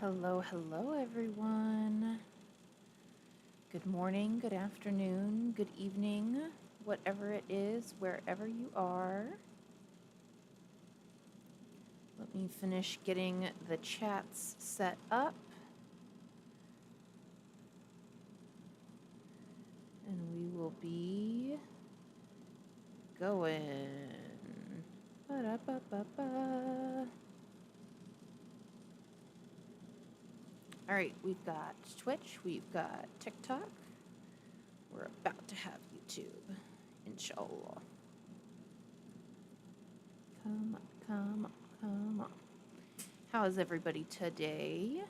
Hello, hello, everyone. Good morning, good afternoon, good evening, whatever it is, wherever you are. Let me finish getting the chats set up. And we will be going. Ba-da-ba-ba-ba. All right, we've got Twitch, we've got TikTok. We're about to have YouTube, inshallah. Come on. How is everybody today?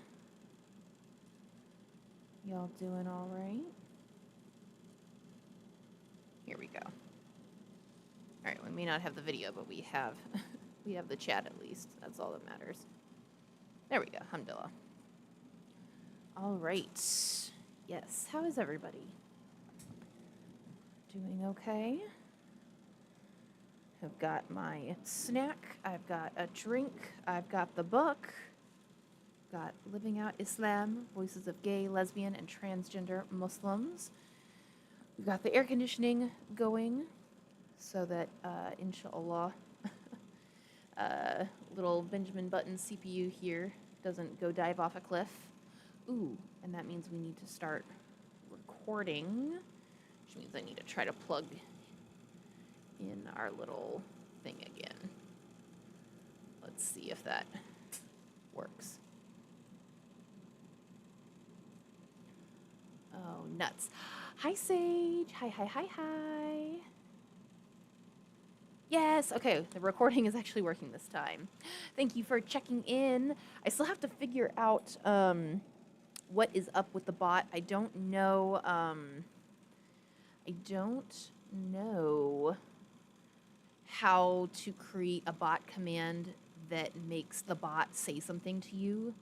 Y'all doing all right? Here we go. All right, we may not have the video, but we have we have the chat at least. That's all that matters. There we go. Alhamdulillah. All right. Yes. How is everybody? Doing okay? I've got my snack. I've got a drink. I've got the book. Got Living Out Islam, Voices of Gay, Lesbian, and Transgender Muslims. We've got the air conditioning going so that, inshallah, little Benjamin Button CPU here doesn't go dive off a cliff. Ooh, and that means we need to start recording, which means I need to try to plug in our little thing again. Let's see if that works. Oh, nuts. Hi, Sage. Hi. Yes, okay, the recording is actually working this time. Thank you for checking in. I still have to figure out what is up with the bot. I don't know how to create a bot command that makes the bot say something to you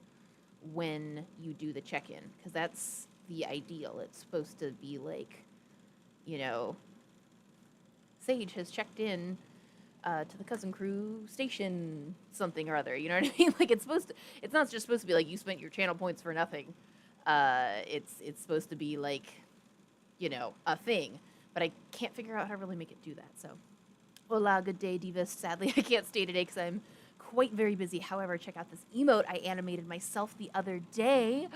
when you do the check-in, because that's the ideal. It's supposed to be like, Sage has checked in to the Cousin Crew station something or other. You know what I mean? Like, it's not just supposed to be like you spent your channel points for nothing. It's supposed to be like, a thing. But I can't figure out how to really make it do that. So, hola, good day, Divas. Sadly, I can't stay today because I'm quite very busy. However, check out this emote I animated myself the other day.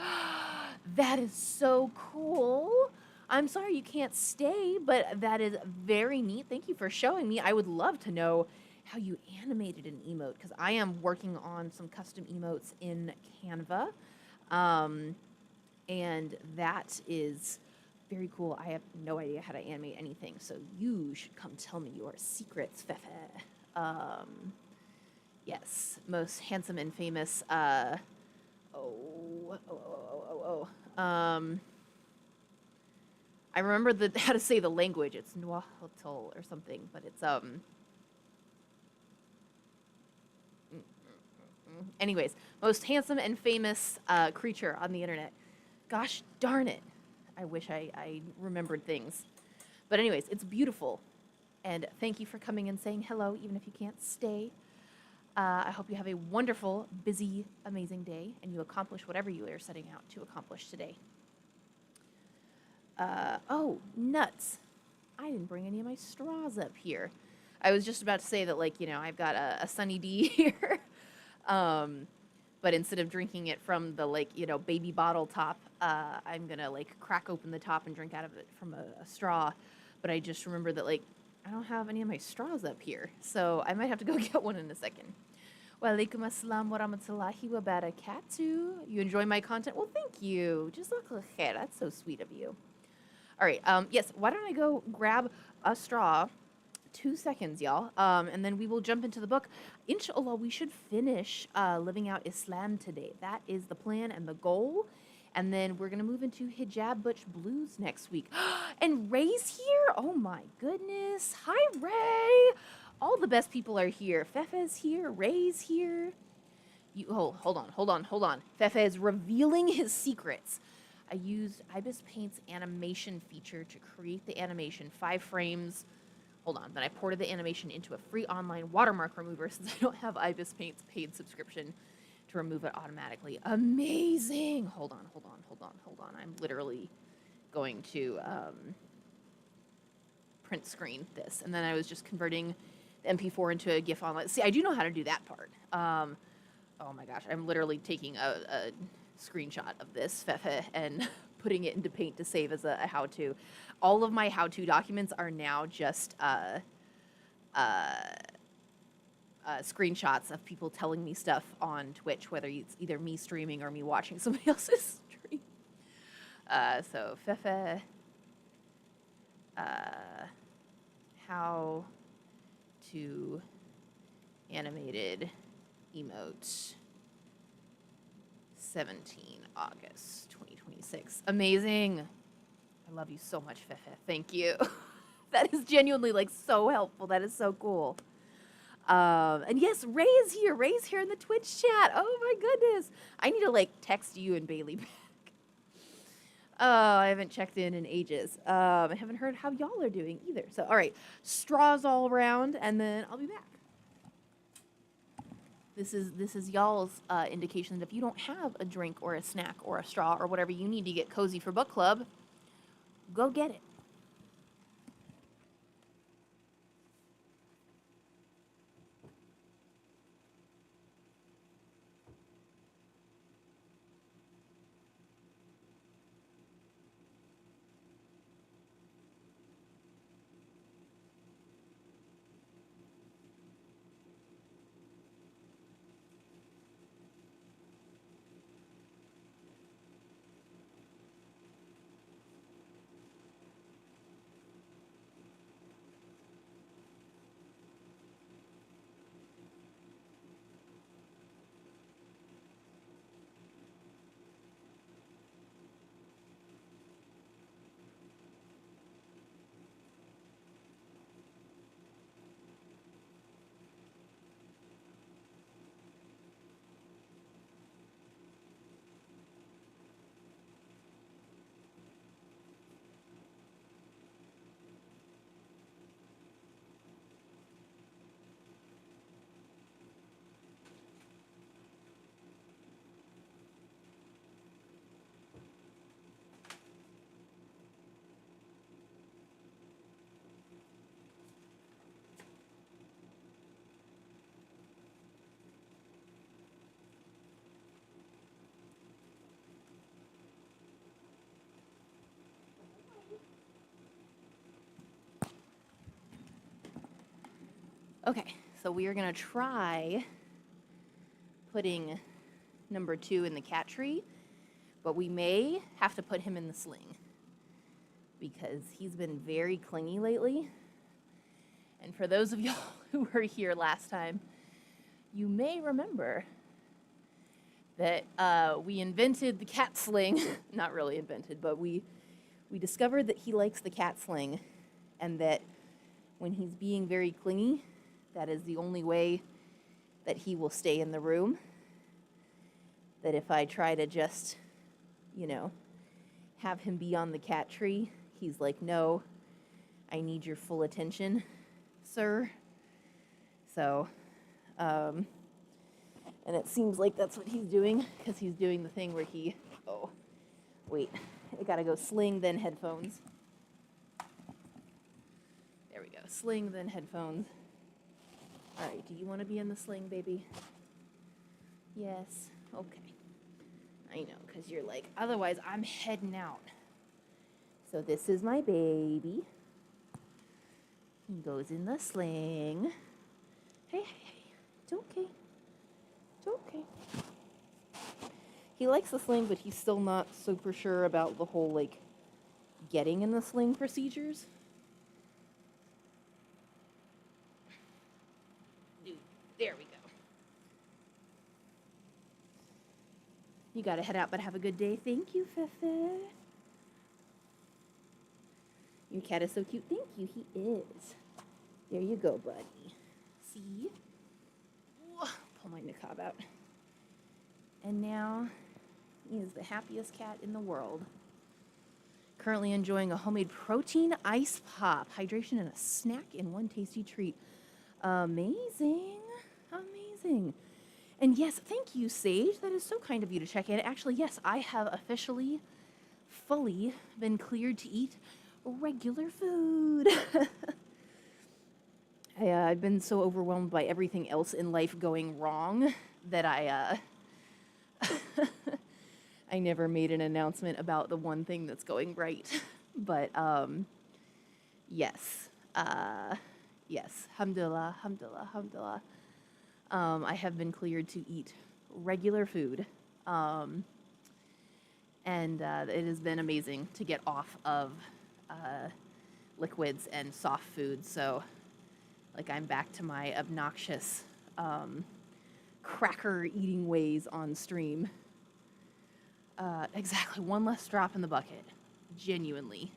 That is so cool. I'm sorry you can't stay, but that is very neat. Thank you for showing me. I would love to know how you animated an emote, because I am working on some custom emotes in Canva. And that is very cool. I have no idea how to animate anything, so you should come tell me your secrets, Fefe. Yes, most handsome and famous, I remember how to say the language. It's Nuahotel or something, but it's anyways, most handsome and famous creature on the internet. Gosh darn it. I wish I remembered things. But anyways, it's beautiful. And thank you for coming and saying hello, even if you can't stay. I hope you have a wonderful, busy, amazing day, and you accomplish whatever you are setting out to accomplish today. Oh, nuts. I didn't bring any of my straws up here. I was just about to say that, like, I've got a Sunny D here. But instead of drinking it from the, like, baby bottle top, I'm gonna, like, crack open the top and drink out of it from a straw. But I just remember that, like, I don't have any of my straws up here. So I might have to go get one in a second. Wa alaikum assalam wa rahmatullahi wa barakatuh. You enjoy my content? Well, thank you. Jazakallah khair. That's so sweet of you. All right. Yes, why don't I go grab a straw? 2 seconds, y'all. And then we will jump into the book. Inshallah, we should finish Living Out Islam today. That is the plan and the goal. And then we're going to move into Hijab Butch Blues next week. And Ray's here? Oh my goodness. Hi, Ray. All the best people are here. Fefe's here. Ray's here. Hold on. Fefe is revealing his secrets. I used Ibis Paint's animation feature to create the animation, 5 frames. Hold on. Then I ported the animation into a free online watermark remover since I don't have Ibis Paint's paid subscription to remove it automatically. Amazing. Hold on. I'm literally going to print screen this. And then I was just converting the MP4 into a GIF online. See, I do know how to do that part. Oh my gosh, I'm literally taking a screenshot of this Fefe and putting it into Paint to save as a how-to. All of my how-to documents are now just screenshots of people telling me stuff on Twitch, whether it's either me streaming or me watching somebody else's stream. So Fefe, how to animated emote 17 August 2026. Amazing. I love you so much, Fefe. Thank you. That is genuinely like so helpful. That is so cool. And yes, Ray is here. Ray's here in the Twitch chat. Oh my goodness. I need to like text you and Bailey back. I haven't checked in ages. I haven't heard how y'all are doing either. So, all right, straws all around, and then I'll be back. This is y'all's indication that if you don't have a drink or a snack or a straw or whatever you need to get cozy for book club, go get it. Okay, so we are gonna try putting number 2 in the cat tree, but we may have to put him in the sling because he's been very clingy lately. And for those of y'all who were here last time, you may remember that we invented the cat sling. Not really invented, but we discovered that he likes the cat sling, and that when he's being very clingy, that is the only way that he will stay in the room. That if I try to just, you know, have him be on the cat tree, he's like, no, I need your full attention, sir. So, and it seems like that's what he's doing, because he's doing the thing where he, oh, wait, I gotta go sling, then headphones. There we go, sling, then headphones. All right, do you want to be in the sling, baby? Yes, okay. I know, because you're like, otherwise I'm heading out. So this is my baby. He goes in the sling. Hey, hey, hey, it's okay. It's okay. He likes the sling, but he's still not super sure about the whole, like, getting in the sling procedures. Dude, there we go. You gotta head out, but have a good day. Thank you, Fefe. Your cat is so cute. Thank you, he is. There you go, buddy. See? Pull my niqab out. And now he is the happiest cat in the world. Currently enjoying a homemade protein ice pop. Hydration and a snack in one tasty treat. Amazing. Amazing. And yes, thank you, Sage. That is so kind of you to check in. Actually, yes, I have officially, fully been cleared to eat regular food. I've been so overwhelmed by everything else in life going wrong that I never made an announcement about the one thing that's going right. But yes, yes, alhamdulillah, alhamdulillah, alhamdulillah. I have been cleared to eat regular food. And it has been amazing to get off of liquids and soft foods. So, like, I'm back to my obnoxious cracker eating ways on stream. Exactly, one less drop in the bucket. Genuinely.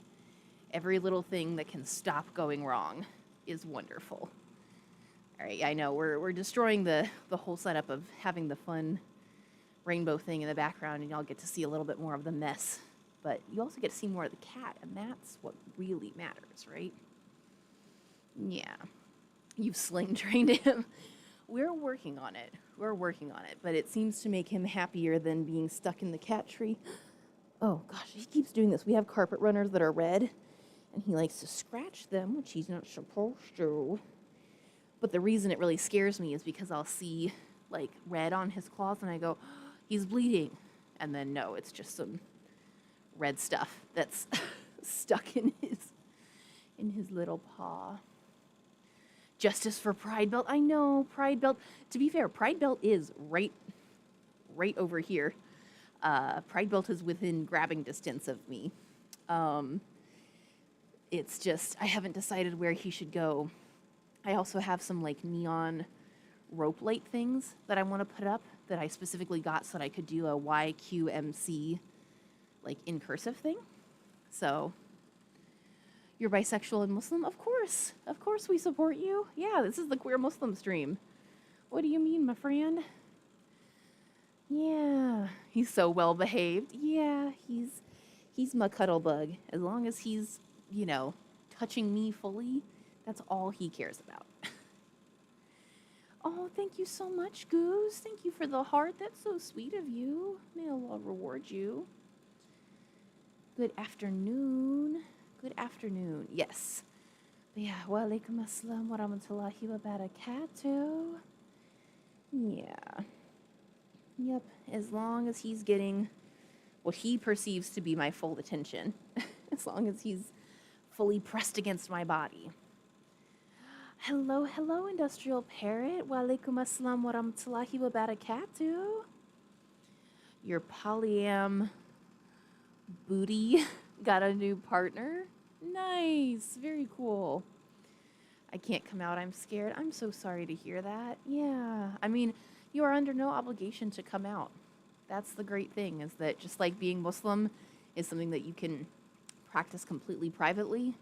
Every little thing that can stop going wrong is wonderful. All right, I know we're destroying the whole setup of having the fun rainbow thing in the background, and y'all get to see a little bit more of the mess. But you also get to see more of the cat, and that's what really matters, right? Yeah. You've sling trained him. We're working on it. We're working on it, but it seems to make him happier than being stuck in the cat tree. Oh gosh, he keeps doing this. We have carpet runners that are red, and he likes to scratch them, which he's not supposed to. But the reason it really scares me is because I'll see like red on his claws and I go, he's bleeding. And then no, it's just some red stuff that's stuck in his little paw. Justice for Pride Belt. I know, Pride Belt. To be fair, Pride Belt is right over here. Pride Belt is within grabbing distance of me. It's just, I haven't decided where he should go. I also have some like neon rope light things that I want to put up that I specifically got so that I could do a YQMC like in cursive thing. So, you're bisexual and Muslim? Of course we support you. Yeah, this is the Queer Muslim stream. What do you mean, my friend? Yeah, he's so well behaved. Yeah, he's my cuddle bug. As long as he's, touching me fully, that's all he cares about. Oh, thank you so much, Goose. Thank you for the heart. That's so sweet of you. May Allah reward you. Good afternoon. Good afternoon. Yes. But yeah, wa alaikum assalam wa rahmatullahi wa barakatuh. Yeah. Yep. As long as he's getting what he perceives to be my full attention. As long as he's fully pressed against my body. Hello, Industrial Parrot. Wa alaikum assalam wa rahmatullahi wa barakatuh. Your polyam booty got a new partner. Nice. Very cool. I can't come out. I'm scared. I'm so sorry to hear that. Yeah. I mean, you are under no obligation to come out. That's the great thing, is that just like being Muslim is something that you can practice completely privately,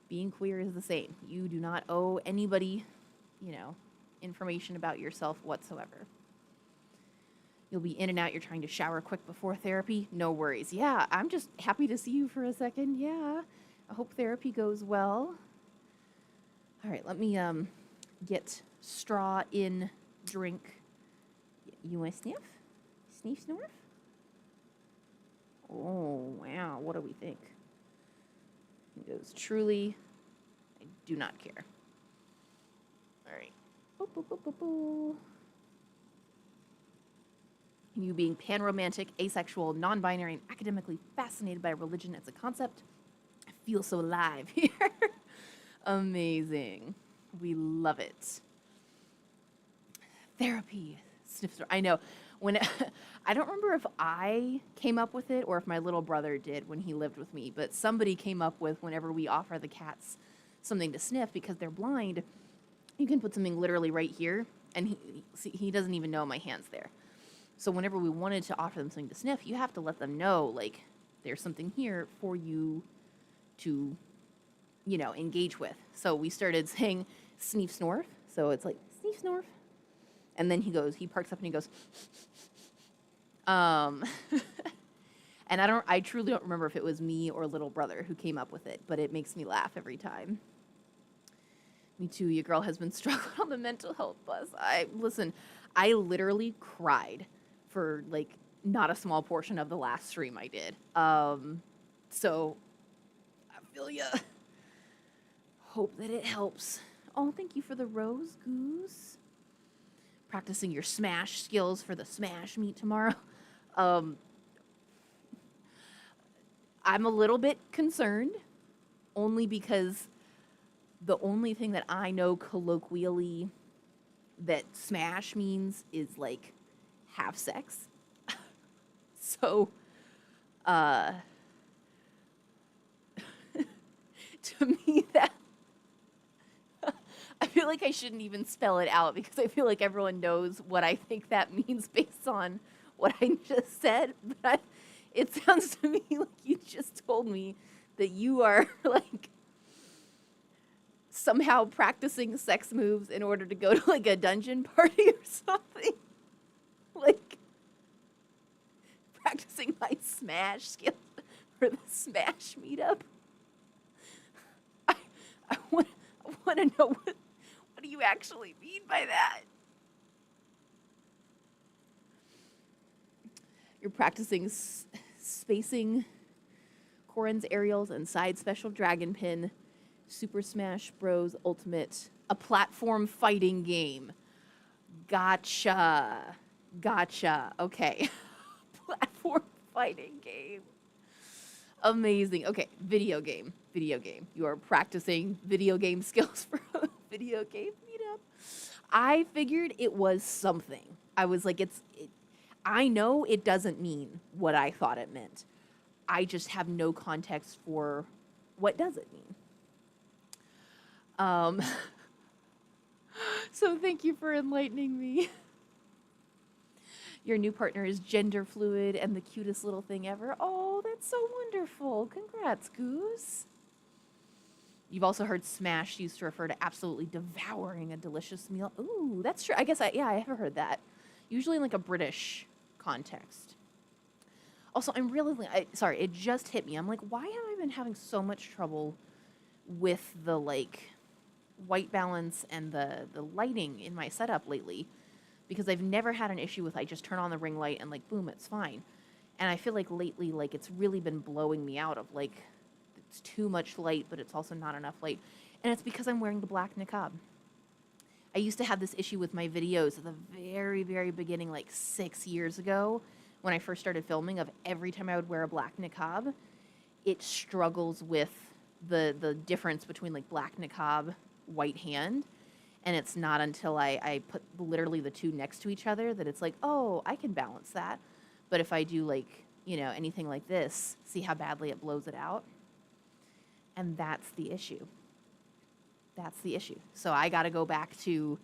being queer is the same. You do not owe anybody, information about yourself whatsoever. You'll be in and out. You're trying to shower quick before therapy. No worries. Yeah, I'm just happy to see you for a second. Yeah, I hope therapy goes well. All right, let me get straw in drink. You want to sniff? Sniff, snort? Oh, wow. What do we think? He goes, truly, I do not care. All right. Boop, boop, boop, boop, boop. You being panromantic, asexual, non-binary, and academically fascinated by religion as a concept, I feel so alive here. Amazing. We love it. Therapy. Sniff. I know. When I don't remember if I came up with it or if my little brother did when he lived with me, but somebody came up with, whenever we offer the cats something to sniff because they're blind, you can put something literally right here, and he doesn't even know my hand's there. So whenever we wanted to offer them something to sniff, you have to let them know, like, there's something here for you to, engage with. So we started saying sneef snorf. So it's like sneef snorf. And then he parks up and he goes, and I truly don't remember if it was me or little brother who came up with it, but it makes me laugh every time. Me too. Your girl has been struggling on the mental health bus. I literally cried for like not a small portion of the last stream I did. So I feel ya. Hope that it helps. Oh, thank you for the rose goose. Practicing your smash skills for the smash meet tomorrow. Um, I'm a little bit concerned, only because the only thing that I know colloquially that smash means is like have sex. So, uh, to me, that I feel like I shouldn't even spell it out because I feel like everyone knows what I think that means based on what I just said. But it sounds to me like you just told me that you are like somehow practicing sex moves in order to go to like a dungeon party or something. Like practicing my smash skills for the smash meetup. I, I want to know what do you actually mean by that? You're practicing spacing Corrin's aerials and side special dragon pin. Super Smash Bros. Ultimate, a platform fighting game. Gotcha. Gotcha. Okay. Platform fighting game. Amazing. Okay, video game. Video game. You are practicing video game skills for a video game meetup. I figured it was something. I was like, I know it doesn't mean what I thought it meant. I just have no context for what does it mean. So thank you for enlightening me. Your new partner is gender fluid and the cutest little thing ever. Oh, that's so wonderful. Congrats, Goose. You've also heard smash used to refer to absolutely devouring a delicious meal. Ooh, that's true. I guess I have heard that. Usually in like a British context. Also, I'm really, sorry, it just hit me. I'm like, why have I been having so much trouble with the like white balance and the lighting in my setup lately? Because I've never had an issue with I just turn on the ring light and like boom, it's fine. And I feel like lately like it's really been blowing me out of like it's too much light, but it's also not enough light. And it's because I'm wearing the black niqab. I used to have this issue with my videos at the very, very beginning, like 6 years ago, when I first started filming, of every time I would wear a black niqab, it struggles with the difference between like black niqab, white hand. And it's not until I put literally the two next to each other that it's like, oh, I can balance that. But if I do like, you know, anything like this, see how badly it blows it out? And that's the issue. That's the issue. So I got to go back to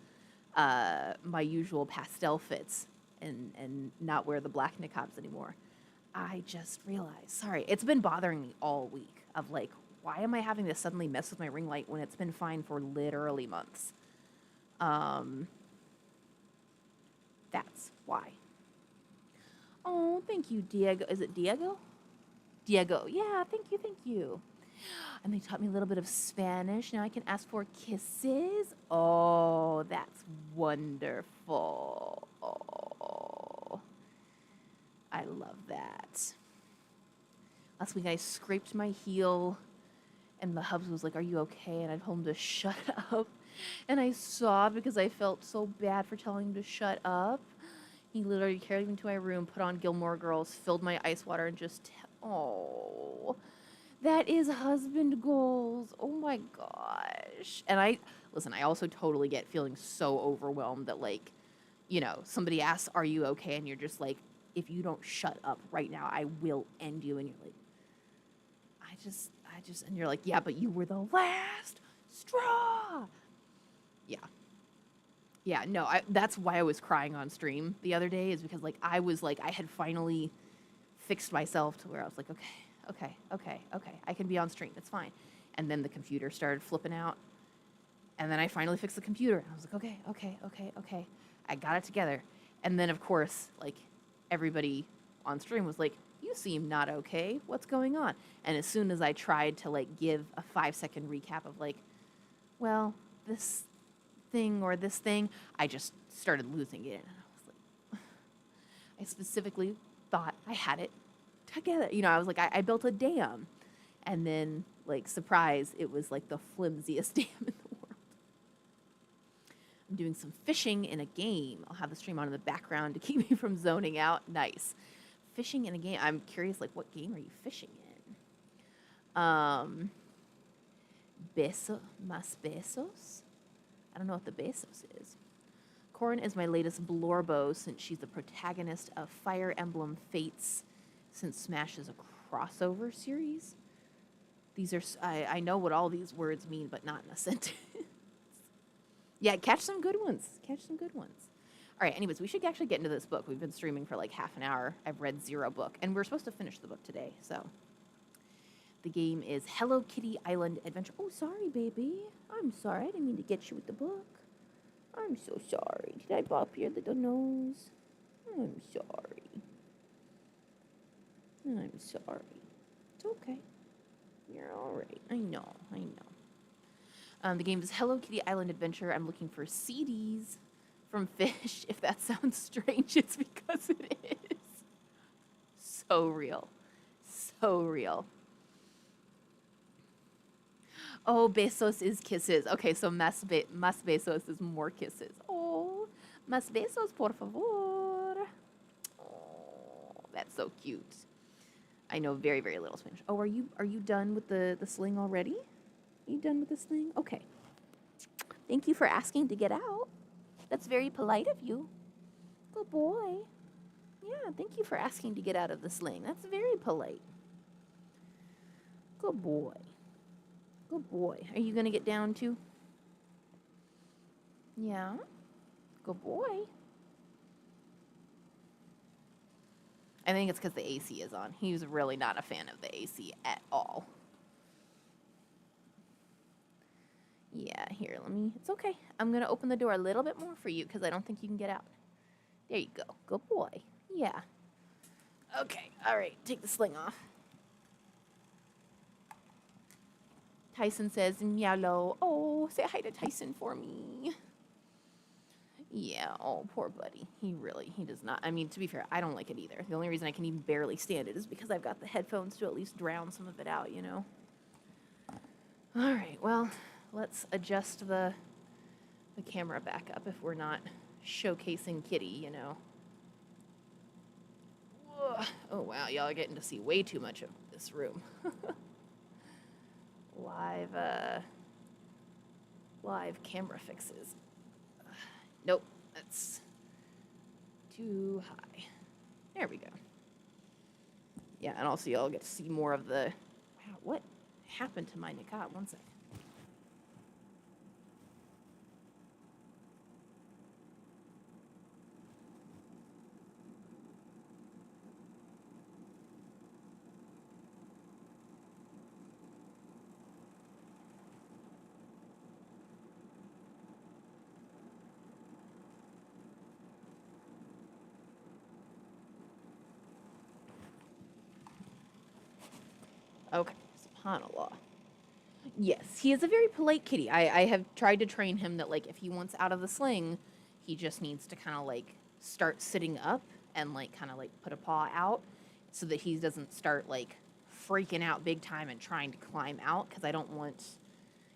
my usual pastel fits and not wear the black niqabs anymore. I just realized, sorry, it's been bothering me all week of like, why am I having to suddenly mess with my ring light when it's been fine for literally months? That's why. Oh, thank you, Diego. Is it Diego? Diego. Yeah, thank you, thank you. And they taught me a little bit of Spanish. Now I can ask for kisses. Oh, that's wonderful. Oh, I love that. Last week I scraped my heel, and the hubs was like, "Are you okay?" And I told him to shut up. And I sobbed because I felt so bad for telling him to shut up. He literally carried me to my room, put on Gilmore Girls, filled my ice water, and just, oh, that is husband goals. Oh my gosh. And I also totally get feeling so overwhelmed that, like, you know, somebody asks, "Are you okay?" And you're just like, if you don't shut up right now, I will end you. And you're like, and you're like, yeah, but you were the last straw. Yeah, no, that's why I was crying on stream the other day, is because like I had finally fixed myself to where I was like, okay, I can be on stream, it's fine. And then the computer started flipping out, and then I finally fixed the computer, and I was like, okay, I got it together. And then of course, like everybody on stream was like, "You seem not okay. What's going on?" And as soon as I tried to like give a 5-second recap of like, well, this thing or this thing, I just started losing it. And I I specifically thought I had it together. You know, I was like, I built a dam. And then, like, surprise, it was like the flimsiest dam in the world. I'm doing some fishing in a game. I'll have the stream on in the background to keep me from zoning out. Nice. Fishing in a game. I'm curious, like, what game are you fishing in? Más besos? I don't know what the besos is. Corrin is my latest Blorbo since she's the protagonist of Fire Emblem Fates since Smash is a crossover series. These are, I know what all these words mean, but not in a sentence. Yeah, catch some good ones. Catch some good ones. All right, anyways, we should actually get into this book. We've been streaming for like half an hour. I've read 0 book, and we're supposed to finish the book today, so. The game is Hello Kitty Island Adventure. Oh, sorry, baby. I'm sorry. I didn't mean to get you with the book. I'm so sorry. Did I bop your little nose? I'm sorry. I'm sorry. It's okay. You're all right. I know. The game is Hello Kitty Island Adventure. I'm looking for CDs from Fish. If that sounds strange, it's because it is. So real. So real. Oh, besos is kisses. Okay, so más besos is more kisses. Oh, más besos, por favor. Oh, that's so cute. I know very, very little Spanish. Oh, are you done with the sling already? Are you done with the sling? Okay. Thank you for asking to get out. That's very polite of you. Good boy. Yeah, thank you for asking to get out of the sling. That's very polite. Good boy. Good boy. Are you going to get down too? Yeah. Good boy. I think it's because the AC is on. He was really not a fan of the AC at all. Yeah, here, it's okay. I'm going to open the door a little bit more for you because I don't think you can get out. There you go. Good boy. Yeah. Okay, all right. Take the sling off. Tyson says, Nyalo. Oh, say hi to Tyson for me. Yeah, oh, poor buddy. He does not. I mean, to be fair, I don't like it either. The only reason I can even barely stand it is because I've got the headphones to at least drown some of it out, you know? All right, well, let's adjust the camera back up if we're not showcasing Kitty, you know? Whoa. Oh, wow, y'all are getting to see way too much of this room. Live camera fixes. Nope, that's too high. There we go. Yeah, and also y'all get to see more of the... Wow, what happened to my niqab? One second. Okay, subhanAllah. Yes, he is a very polite kitty. I have tried to train him that, like, if he wants out of the sling, he just needs to kind of, like, start sitting up and, like, kind of, like, put a paw out so that he doesn't start, like, freaking out big time and trying to climb out, because I don't want,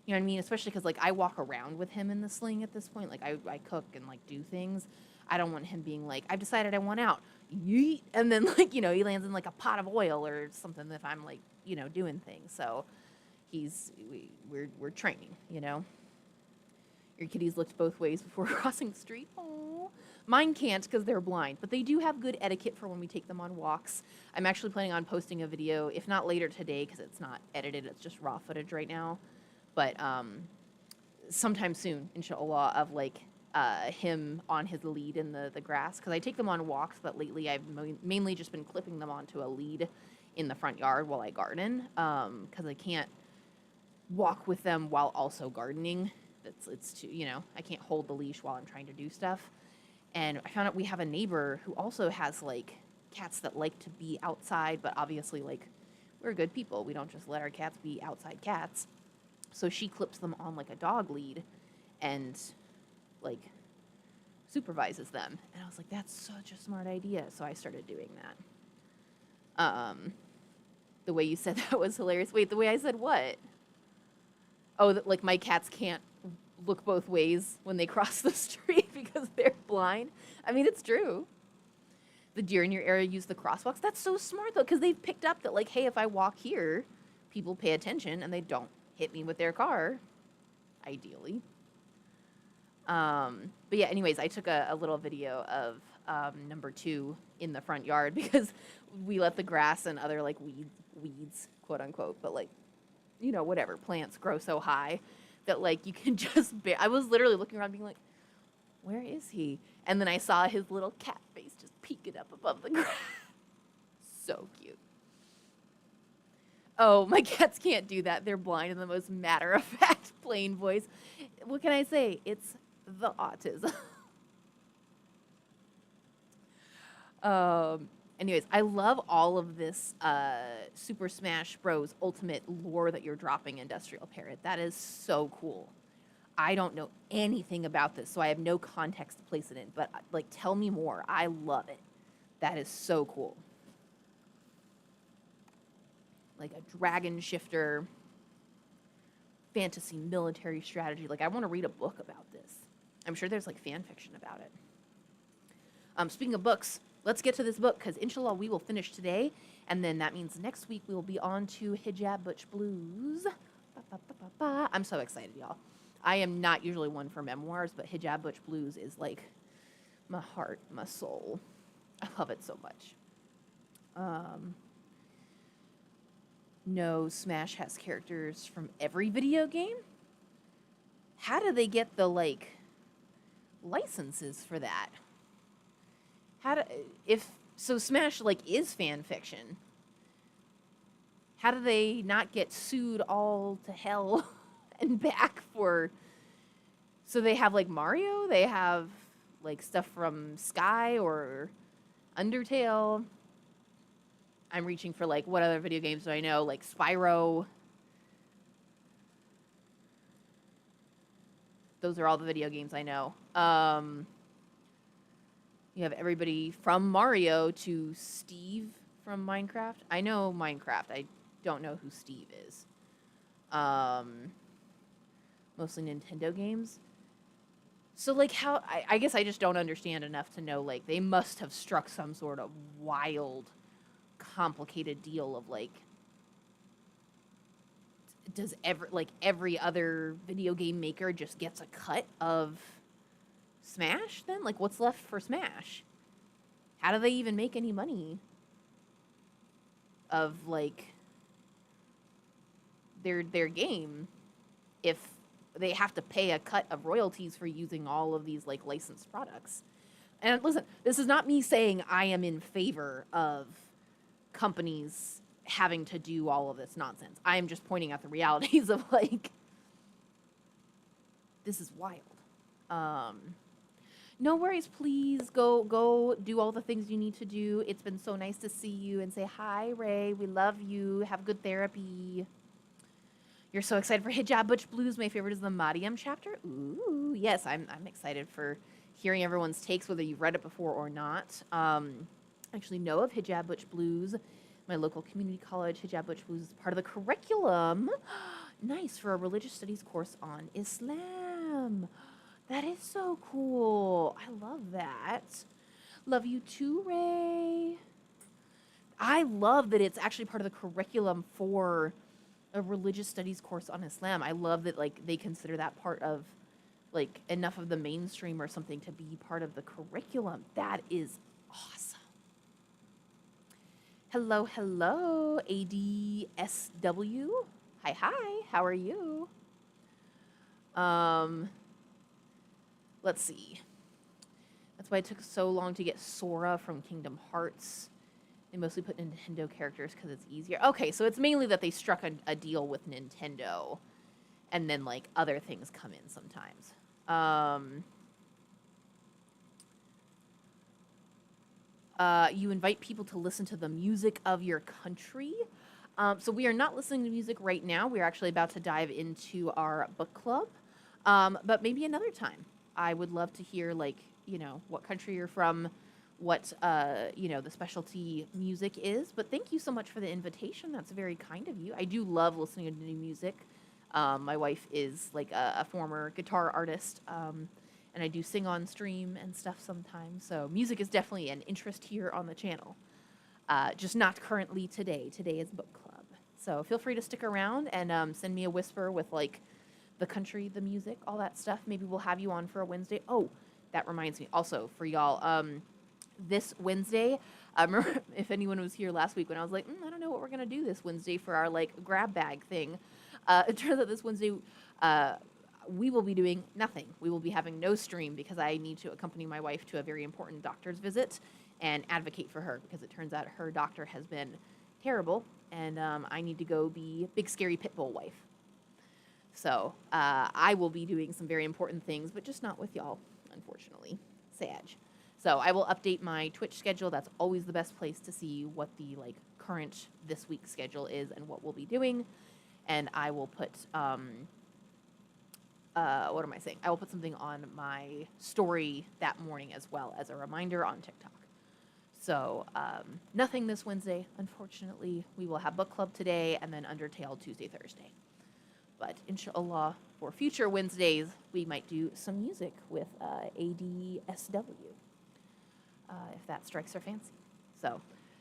you know what I mean? Especially because, like, I walk around with him in the sling at this point. Like, I cook and, like, do things. I don't want him being like, I've decided I want out. Yeet. And then, like, you know, he lands in, like, a pot of oil or something if I'm, like, you know, doing things. So we're training, you know? Your kitties looked both ways before crossing the street. Oh, mine can't because they're blind, but they do have good etiquette for when we take them on walks. I'm actually planning on posting a video, if not later today, because it's not edited, it's just raw footage right now, but sometime soon, inshallah, of like him on his lead in the grass, because I take them on walks, but lately I've mainly just been clipping them onto a lead in the front yard while I garden, because I can't walk with them while also gardening. It's too, you know, I can't hold the leash while I'm trying to do stuff. And I found out we have a neighbor who also has like cats that like to be outside, but obviously, like, we're good people. We don't just let our cats be outside cats. So she clips them on like a dog lead, and like supervises them. And I was like, that's such a smart idea. So I started doing that. The way you said that was hilarious. Wait, the way I said what? Oh, that, like my cats can't look both ways when they cross the street because they're blind. I mean, it's true. The deer in your area use the crosswalks. That's so smart though, because they've picked up that like, hey, if I walk here, people pay attention and they don't hit me with their car, ideally. But yeah, anyways, I took a little video of number 2 in the front yard because we let the grass and other like weeds, quote unquote, but like, you know, whatever, plants grow so high that like you can just I was literally looking around being like, where is he? And then I saw his little cat face just peeking up above the grass. So cute. Oh, my cats can't do that. They're blind in the most matter-of-fact, plain voice. What can I say? It's the autism. Anyways, I love all of this Super Smash Bros. Ultimate lore that you're dropping, Industrial Parrot. That is so cool. I don't know anything about this, so I have no context to place it in. But, like, tell me more. I love it. That is so cool. Like a dragon shifter, fantasy military strategy. Like, I want to read a book about this. I'm sure there's, like, fan fiction about it. Speaking of books, let's get to this book, because inshallah we will finish today, and then that means next week we will be on to Hijab Butch Blues. I'm so excited, y'all. I am not usually one for memoirs, but Hijab Butch Blues is like my heart, my soul. I love it so much. No, Smash has characters from every video game? How do they get the, like, licenses for that? So Smash, like, is fan fiction. How do they not get sued all to hell and back for... So they have, like, Mario? They have, like, stuff from Sky or Undertale? I'm reaching for, like, what other video games do I know? Like, Spyro. Those are all the video games I know. You have everybody from Mario to Steve from Minecraft. I know Minecraft. I don't know who Steve is. Mostly Nintendo games. So, like, how... I guess I just don't understand enough to know, like, they must have struck some sort of wild... complicated deal of like, does every other video game maker just gets a cut of Smash then? Like, what's left for Smash? How do they even make any money of like their game if they have to pay a cut of royalties for using all of these like licensed products? And listen, this is not me saying I am in favor of companies having to do all of this nonsense. I am just pointing out the realities of like, this is wild. No worries, please go do all the things you need to do. It's been so nice to see you and say hi, Ray. We love you. Have good therapy. You're so excited for Hijab Butch Blues. My favorite is the Mariam chapter. Ooh, yes, I'm excited for hearing everyone's takes, whether you've read it before or not. I actually know of Hijab Butch Blues. My local community college, Hijab Butch Blues, is part of the curriculum. Nice, for a religious studies course on Islam. That is so cool. I love that. Love you too, Ray. I love that it's actually part of the curriculum for a religious studies course on Islam. I love that like they consider that part of like enough of the mainstream or something to be part of the curriculum. That is awesome. Hello, hello, ADSW. Hi, how are you? Let's see. That's why it took so long to get Sora from Kingdom Hearts. They mostly put Nintendo characters because it's easier. Okay, so it's mainly that they struck a deal with Nintendo, and then like other things come in sometimes. You invite people to listen to the music of your country. So we are not listening to music right now. We're actually about to dive into our book club, but maybe another time. I would love to hear like what country you're from, what the specialty music is. But thank you so much for the invitation. That's very kind of you. I do love listening to new music. My wife is like a former guitar artist, and I do sing on stream and stuff sometimes. So music is definitely an interest here on the channel. Just not currently today. Today is book club. So feel free to stick around and send me a whisper with like the country, the music, all that stuff. Maybe we'll have you on for a Wednesday. Oh, that reminds me also for y'all. This Wednesday, remember if anyone was here last week when I was like, I don't know what we're gonna do this Wednesday for our like grab bag thing. It turns out this Wednesday, we will be doing nothing. We will be having no stream because I need to accompany my wife to a very important doctor's visit and advocate for her because it turns out her doctor has been terrible, and I need to go be big scary pit bull wife. So I will be doing some very important things, but just not with y'all, unfortunately. Sag. So I will update my Twitch schedule. That's always the best place to see what the like current this week's schedule is and what we'll be doing. And I will put what am I saying? I will put something on my story that morning as well as a reminder on TikTok. So nothing this Wednesday, unfortunately. We will have book club today and then Undertale Tuesday, Thursday. But inshallah, for future Wednesdays, we might do some music with ADSW, if that strikes our fancy. So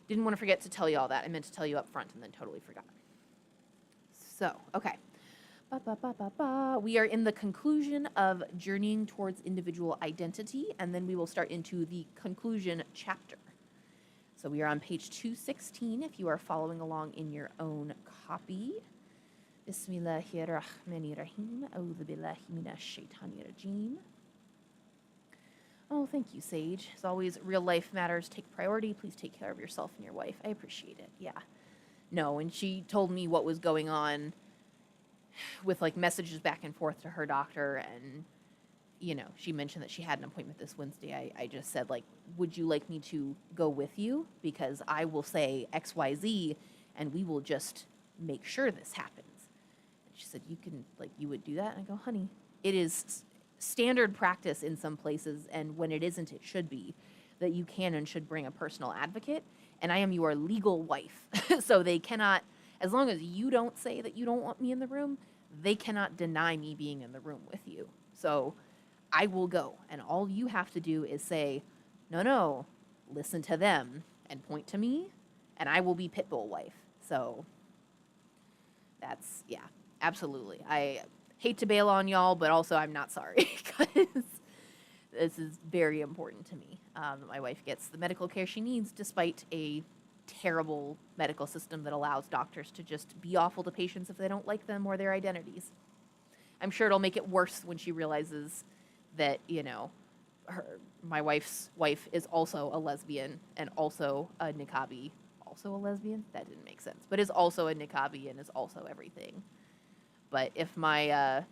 didn't want to forget to tell you all that. I meant to tell you up front and then totally forgot. So, okay. We are in the conclusion of Journeying Towards Individual Identity, and then we will start into the conclusion chapter. So we are on page 216 if you are following along in your own copy. Bismillahirrahmanirrahim. A'udhu billahi minash shaitanir rajim. Oh, thank you, Sage. As always, real life matters take priority. Please take care of yourself and your wife. I appreciate it. Yeah. No, and she told me what was going on with like messages back and forth to her doctor, and she mentioned that she had an appointment this Wednesday. I just said, like, would you like me to go with you? Because I will say XYZ and we will just make sure this happens. And she said, you would do that? And I go, honey, it is standard practice in some places, and when it isn't, it should be, that you can and should bring a personal advocate, and I am your legal wife. So they cannot, as long as you don't say that you don't want me in the room, they cannot deny me being in the room with you. So I will go, and all you have to do is say, no, listen to them, and point to me, and I will be Pitbull wife. So that's, yeah, absolutely. I hate to bail on y'all, but also I'm not sorry, because this is very important to me. My wife gets the medical care she needs despite a terrible medical system that allows doctors to just be awful to patients if they don't like them or their identities. I'm sure it'll make it worse when she realizes that, my wife's wife is also a lesbian and also a niqabi. Also a lesbian? That didn't make sense. But is also a niqabi and is also everything. But if my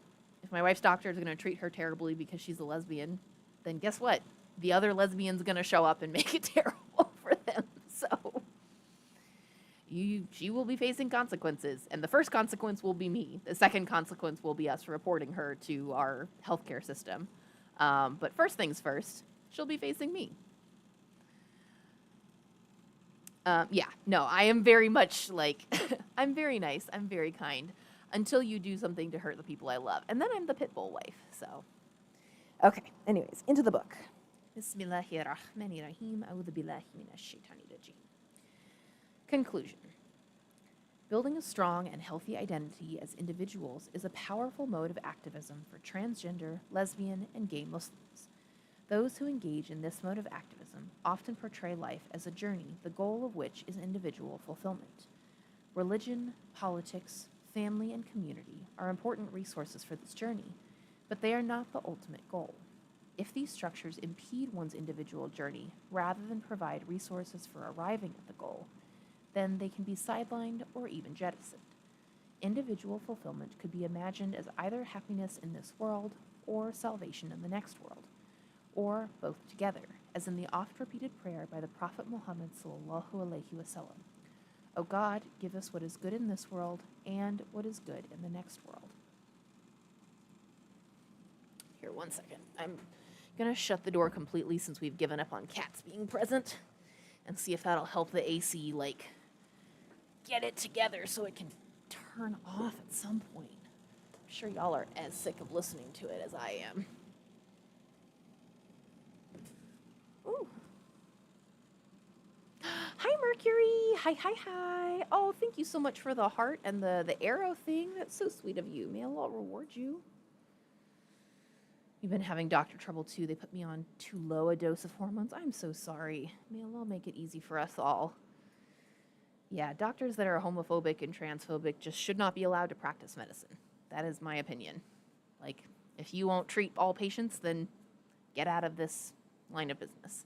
wife's doctor is going to treat her terribly because she's a lesbian, then guess what? The other lesbian's going to show up and make it terrible for them. So she will be facing consequences. And the first consequence will be me. The second consequence will be us reporting her to our healthcare system. But first things first, she'll be facing me. I am very much like, I'm very nice, I'm very kind, until you do something to hurt the people I love. And then I'm the Pitbull wife, so. Okay, anyways, into the book. Bismillahirrahmanirrahim. A'udhu billahi minash shaitanir rajim. Conclusion. Building a strong and healthy identity as individuals is a powerful mode of activism for transgender, lesbian, and gay Muslims. Those who engage in this mode of activism often portray life as a journey, the goal of which is individual fulfillment. Religion, politics, family, and community are important resources for this journey, but they are not the ultimate goal. If these structures impede one's individual journey rather than provide resources for arriving at the goal, then they can be sidelined or even jettisoned. Individual fulfillment could be imagined as either happiness in this world or salvation in the next world, or both together, as in the oft-repeated prayer by the Prophet Muhammad sallallahu alaihi wasallam. O God, give us what is good in this world and what is good in the next world. Here, one second. I'm Gonna shut the door completely since we've given up on cats being present, and see if that'll help the AC, like, get it together so it can turn off at some point. I'm sure y'all are as sick of listening to it as I am. Ooh. Hi, Mercury. Hi. Oh, thank you so much for the heart and the arrow thing. That's so sweet of you. May Allah reward you. You've been having doctor trouble too. They put me on too low a dose of hormones. I'm so sorry. May Allah make it easy for us all. Yeah, doctors that are homophobic and transphobic just should not be allowed to practice medicine. That is my opinion. Like, if you won't treat all patients, then get out of this line of business.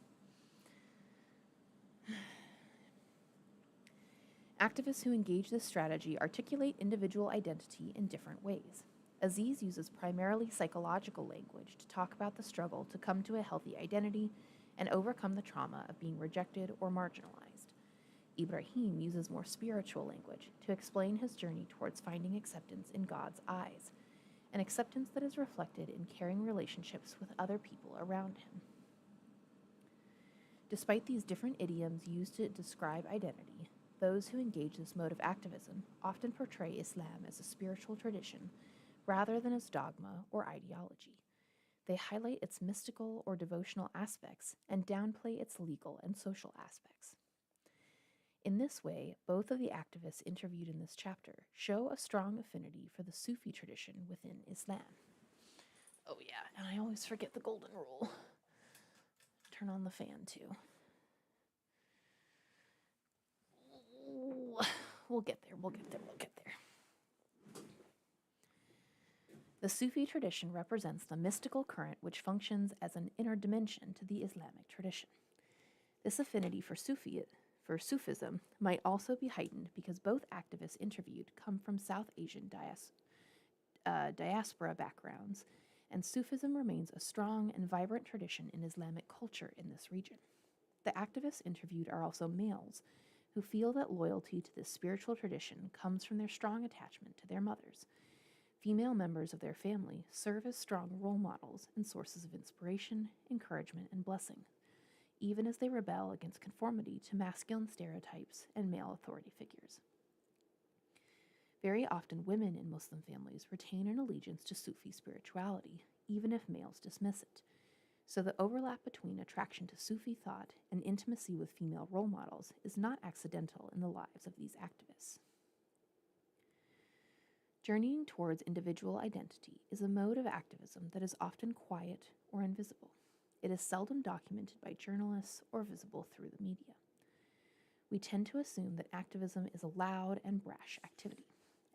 Activists who engage this strategy articulate individual identity in different ways. Aziz uses primarily psychological language to talk about the struggle to come to a healthy identity and overcome the trauma of being rejected or marginalized. Ibrahim uses more spiritual language to explain his journey towards finding acceptance in God's eyes, an acceptance that is reflected in caring relationships with other people around him. Despite these different idioms used to describe identity, those who engage this mode of activism often portray Islam as a spiritual tradition rather than as dogma or ideology. They highlight its mystical or devotional aspects and downplay its legal and social aspects. In this way, both of the activists interviewed in this chapter show a strong affinity for the Sufi tradition within Islam. Oh yeah, and I always forget the golden rule. Turn on the fan too. We'll get there. The Sufi tradition represents the mystical current which functions as an inner dimension to the Islamic tradition. This affinity for Sufism might also be heightened because both activists interviewed come from South Asian diaspora backgrounds, and Sufism remains a strong and vibrant tradition in Islamic culture in this region. The activists interviewed are also males who feel that loyalty to this spiritual tradition comes from their strong attachment to their mothers. Female members of their family serve as strong role models and sources of inspiration, encouragement, and blessing, even as they rebel against conformity to masculine stereotypes and male authority figures. Very often, women in Muslim families retain an allegiance to Sufi spirituality, even if males dismiss it. So the overlap between attraction to Sufi thought and intimacy with female role models is not accidental in the lives of these activists. Journeying towards individual identity is a mode of activism that is often quiet or invisible. It is seldom documented by journalists or visible through the media. We tend to assume that activism is a loud and brash activity.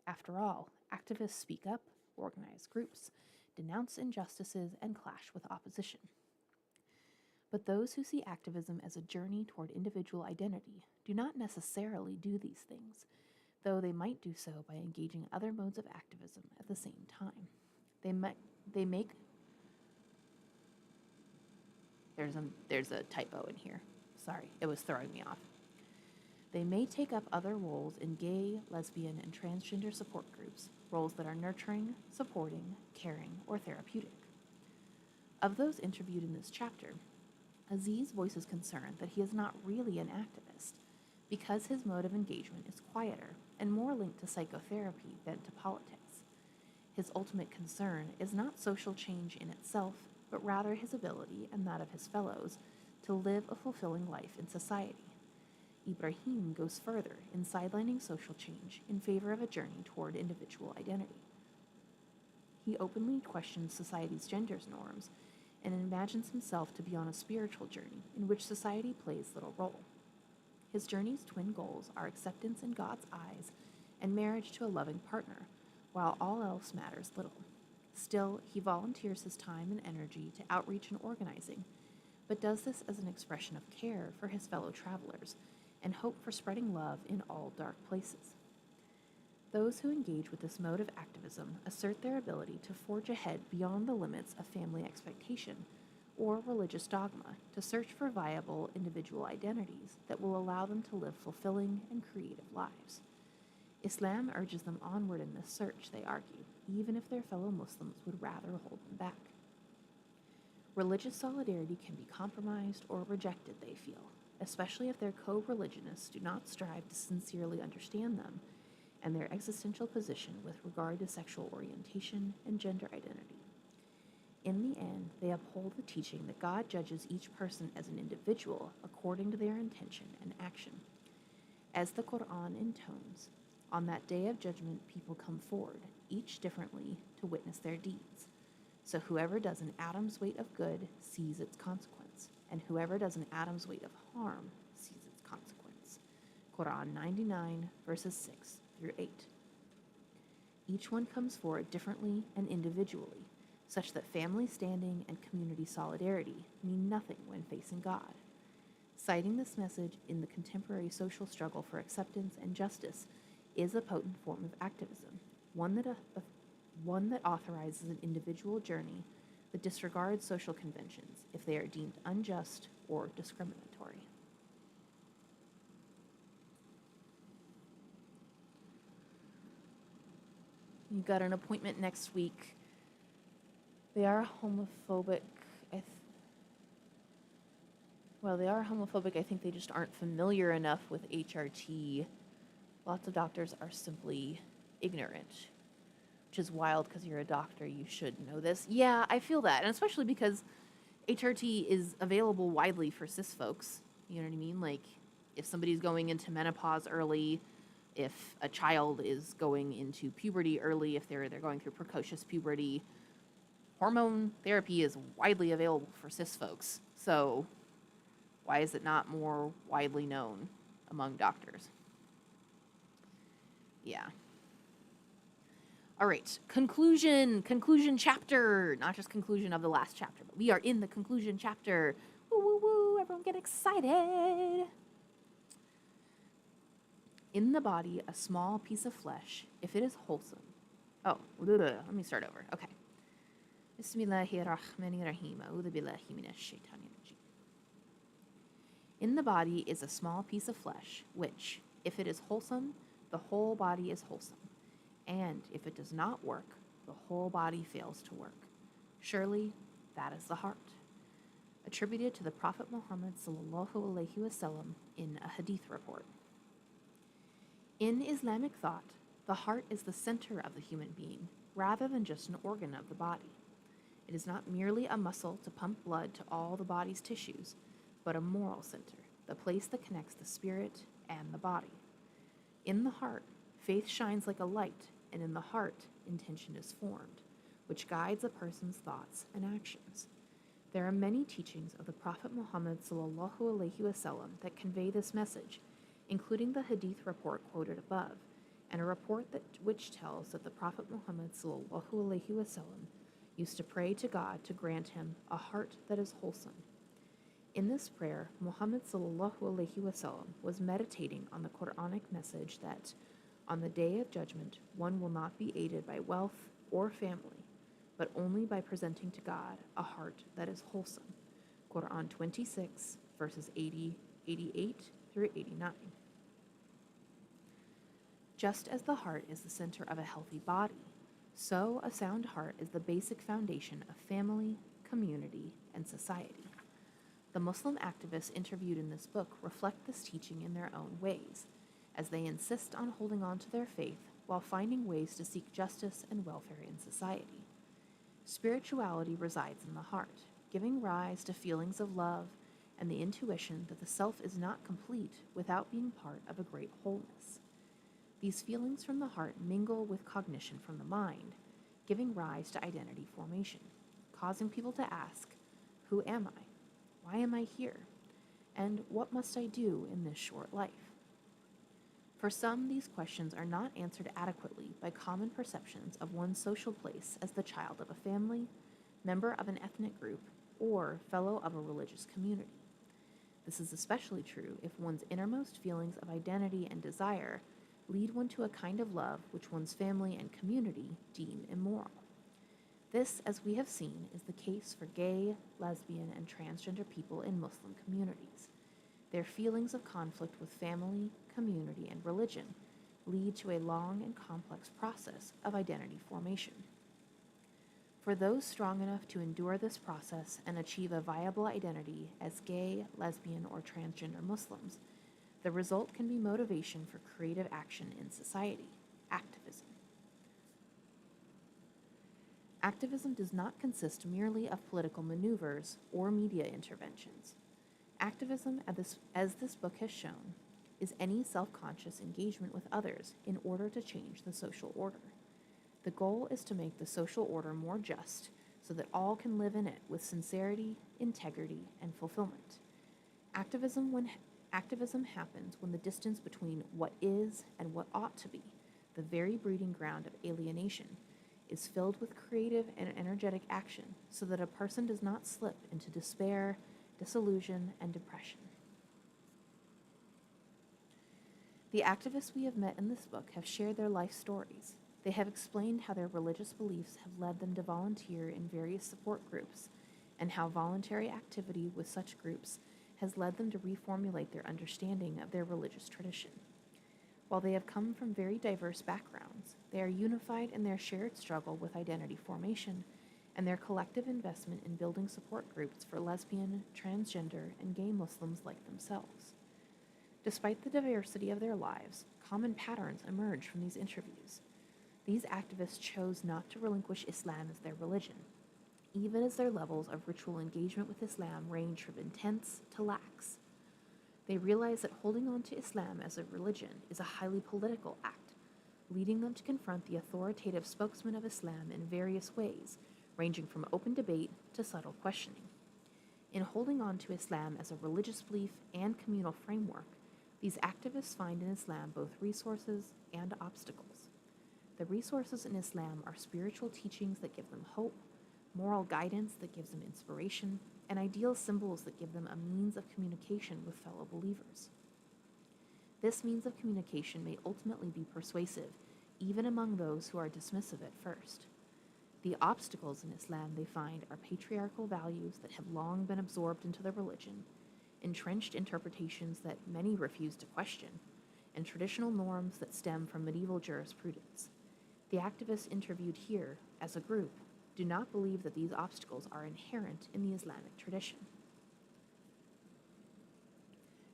After all, activists speak up, organize groups, denounce injustices, and clash with opposition. But those who see activism as a journey toward individual identity do not necessarily do these things, though they might do so by engaging other modes of activism at the same time. There's a typo in here. Sorry, it was throwing me off. They may take up other roles in gay, lesbian, and transgender support groups, roles that are nurturing, supporting, caring, or therapeutic. Of those interviewed in this chapter, Aziz voices concern that he is not really an activist, because his mode of engagement is quieter and more linked to psychotherapy than to politics. His ultimate concern is not social change in itself, but rather his ability and that of his fellows to live a fulfilling life in society. Ibrahim goes further in sidelining social change in favor of a journey toward individual identity. He openly questions society's gender norms and imagines himself to be on a spiritual journey in which society plays little role. His journey's twin goals are acceptance in God's eyes and marriage to a loving partner, while all else matters little. Still, he volunteers his time and energy to outreach and organizing, but does this as an expression of care for his fellow travelers and hope for spreading love in all dark places. Those who engage with this mode of activism assert their ability to forge ahead beyond the limits of family expectation or religious dogma to search for viable individual identities that will allow them to live fulfilling and creative lives. Islam urges them onward in this search, they argue, even if their fellow Muslims would rather hold them back. Religious solidarity can be compromised or rejected, they feel, especially if their co religionists do not strive to sincerely understand them and their existential position with regard to sexual orientation and gender identity. In the end, they uphold the teaching that God judges each person as an individual according to their intention and action. As the Quran intones, on that day of judgment, people come forward, each differently, to witness their deeds. So whoever does an atom's weight of good sees its consequence, and whoever does an atom's weight of harm sees its consequence. Quran 99, verses 6 through 8. Each one comes forward differently and individually, such that family standing and community solidarity mean nothing when facing God. Citing this message in the contemporary social struggle for acceptance and justice is a potent form of activism, one that authorizes an individual journey that disregards social conventions if they are deemed unjust or discriminatory. You got an appointment next week. They are homophobic. They are homophobic. I think they just aren't familiar enough with HRT. Lots of doctors are simply ignorant, which is wild because you're a doctor. You should know this. Yeah, I feel that. And especially because HRT is available widely for cis folks. You know what I mean? Like, if somebody's going into menopause early, if a child is going into puberty early, if they're going through precocious puberty, hormone therapy is widely available for cis folks. So why is it not more widely known among doctors? Yeah. All right, conclusion chapter, not just conclusion of the last chapter, but we are in the conclusion chapter. Woo, woo, woo, everyone get excited. In the body, a small piece of flesh, if it is wholesome. Let me start over. Okay. Bismillahirrahmanirrahim. A'udhu billahi minash shaitanir rajim. In the body is a small piece of flesh, which, if it is wholesome, the whole body is wholesome. And if it does not work, the whole body fails to work. Surely, that is the heart. Attributed to the Prophet Muhammad sallallahu alaihi wasallam in a hadith report. In Islamic thought, the heart is the center of the human being, rather than just an organ of the body. It is not merely a muscle to pump blood to all the body's tissues, but a moral center, the place that connects the spirit and the body. In the heart, faith shines like a light, and in the heart, intention is formed, which guides a person's thoughts and actions. There are many teachings of the Prophet Muhammad sallallahu alaihi wasallam that convey this message, including the hadith report quoted above, and a report which tells that the Prophet Muhammad sallallahu alaihi wasallam used to pray to God to grant him a heart that is wholesome. In this prayer, Muhammad sallallahu alaihi wasallam was meditating on the Quranic message that, on the day of judgment, one will not be aided by wealth or family, but only by presenting to God a heart that is wholesome. Quran 26, verses 88 through 89. Just as the heart is the center of a healthy body, so a sound heart is the basic foundation of family, community, and society. The Muslim activists interviewed in this book reflect this teaching in their own ways, as they insist on holding on to their faith while finding ways to seek justice and welfare in society. Spirituality resides in the heart, giving rise to feelings of love and the intuition that the self is not complete without being part of a great wholeness. These feelings from the heart mingle with cognition from the mind, giving rise to identity formation, causing people to ask, who am I? Why am I here? And what must I do in this short life? For some, these questions are not answered adequately by common perceptions of one's social place as the child of a family, member of an ethnic group, or fellow of a religious community. This is especially true if one's innermost feelings of identity and desire lead one to a kind of love which one's family and community deem immoral. This, as we have seen, is the case for gay, lesbian, and transgender people in Muslim communities. Their feelings of conflict with family, community, and religion lead to a long and complex process of identity formation. For those strong enough to endure this process and achieve a viable identity as gay, lesbian, or transgender Muslims, the result can be motivation for creative action in society, activism. Activism does not consist merely of political maneuvers or media interventions. Activism, as this book has shown, is any self-conscious engagement with others in order to change the social order. The goal is to make the social order more just so that all can live in it with sincerity, integrity, and fulfillment. Activism happens when the distance between what is and what ought to be, the very breeding ground of alienation, is filled with creative and energetic action so that a person does not slip into despair, disillusion, and depression. The activists we have met in this book have shared their life stories. They have explained how their religious beliefs have led them to volunteer in various support groups, and how voluntary activity with such groups has led them to reformulate their understanding of their religious tradition. While they have come from very diverse backgrounds, they are unified in their shared struggle with identity formation and their collective investment in building support groups for lesbian, transgender, and gay Muslims like themselves. Despite the diversity of their lives, common patterns emerge from these interviews. These activists chose not to relinquish Islam as their religion, even as their levels of ritual engagement with Islam range from intense to lax. They realize that holding on to Islam as a religion is a highly political act, leading them to confront the authoritative spokesman of Islam in various ways, ranging from open debate to subtle questioning. In holding on to Islam as a religious belief and communal framework, these activists find in Islam both resources and obstacles. The resources in Islam are spiritual teachings that give them hope, moral guidance that gives them inspiration, and ideal symbols that give them a means of communication with fellow believers. This means of communication may ultimately be persuasive, even among those who are dismissive at first. The obstacles in Islam they find are patriarchal values that have long been absorbed into the religion, entrenched interpretations that many refuse to question, and traditional norms that stem from medieval jurisprudence. The activists interviewed here, as a group, do not believe that these obstacles are inherent in the Islamic tradition.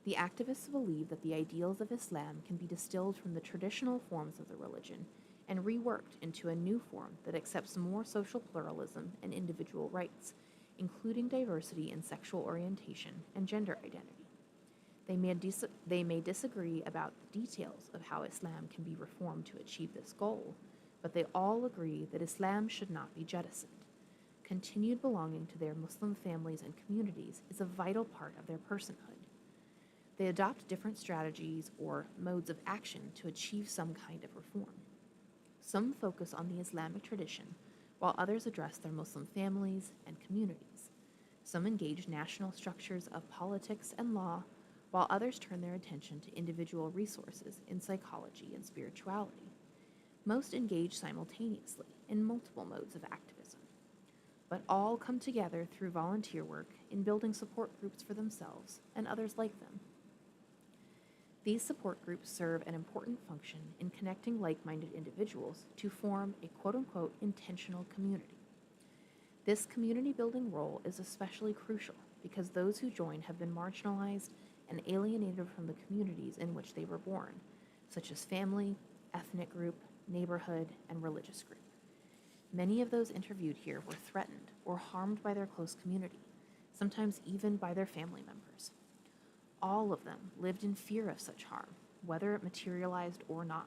The activists believe that the ideals of Islam can be distilled from the traditional forms of the religion and reworked into a new form that accepts more social pluralism and individual rights, including diversity in sexual orientation and gender identity. They may disagree about the details of how Islam can be reformed to achieve this goal, but they all agree that Islam should not be jettisoned. Continued belonging to their Muslim families and communities is a vital part of their personhood. They adopt different strategies or modes of action to achieve some kind of reform. Some focus on the Islamic tradition, while others address their Muslim families and communities. Some engage national structures of politics and law, while others turn their attention to individual resources in psychology and spirituality. Most engage simultaneously in multiple modes of activism, but all come together through volunteer work in building support groups for themselves and others like them. These support groups serve an important function in connecting like-minded individuals to form a quote-unquote intentional community. This community-building role is especially crucial because those who join have been marginalized and alienated from the communities in which they were born, such as family, ethnic group, neighborhood, and religious group. Many of those interviewed here were threatened or harmed by their close community, sometimes even by their family members. All of them lived in fear of such harm, whether it materialized or not.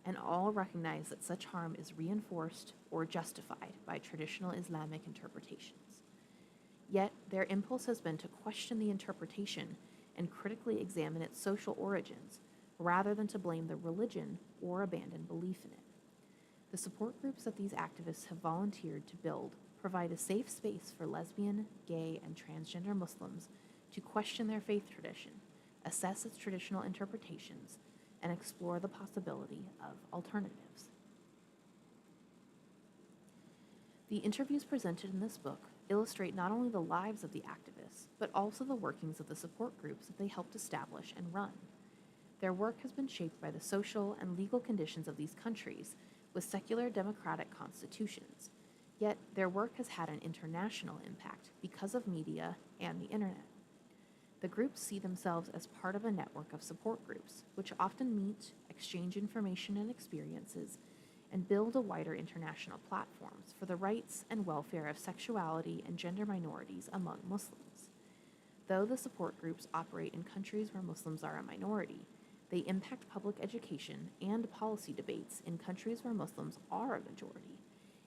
And all recognize that such harm is reinforced or justified by traditional Islamic interpretations. Yet, their impulse has been to question the interpretation and critically examine its social origins, rather than to blame the religion or abandon belief in it. The support groups that these activists have volunteered to build provide a safe space for lesbian, gay, and transgender Muslims to question their faith tradition, assess its traditional interpretations, and explore the possibility of alternatives. The interviews presented in this book illustrate not only the lives of the activists, but also the workings of the support groups that they helped establish and run. Their work has been shaped by the social and legal conditions of these countries with secular democratic constitutions, Yet their work has had an international impact because of media and the internet. The groups see themselves as part of a network of support groups, which often meet, exchange information and experiences, and build a wider international platforms for the rights and welfare of sexuality and gender minorities among Muslims. Though the support groups operate in countries where Muslims are a minority, they impact public education and policy debates in countries where Muslims are a majority,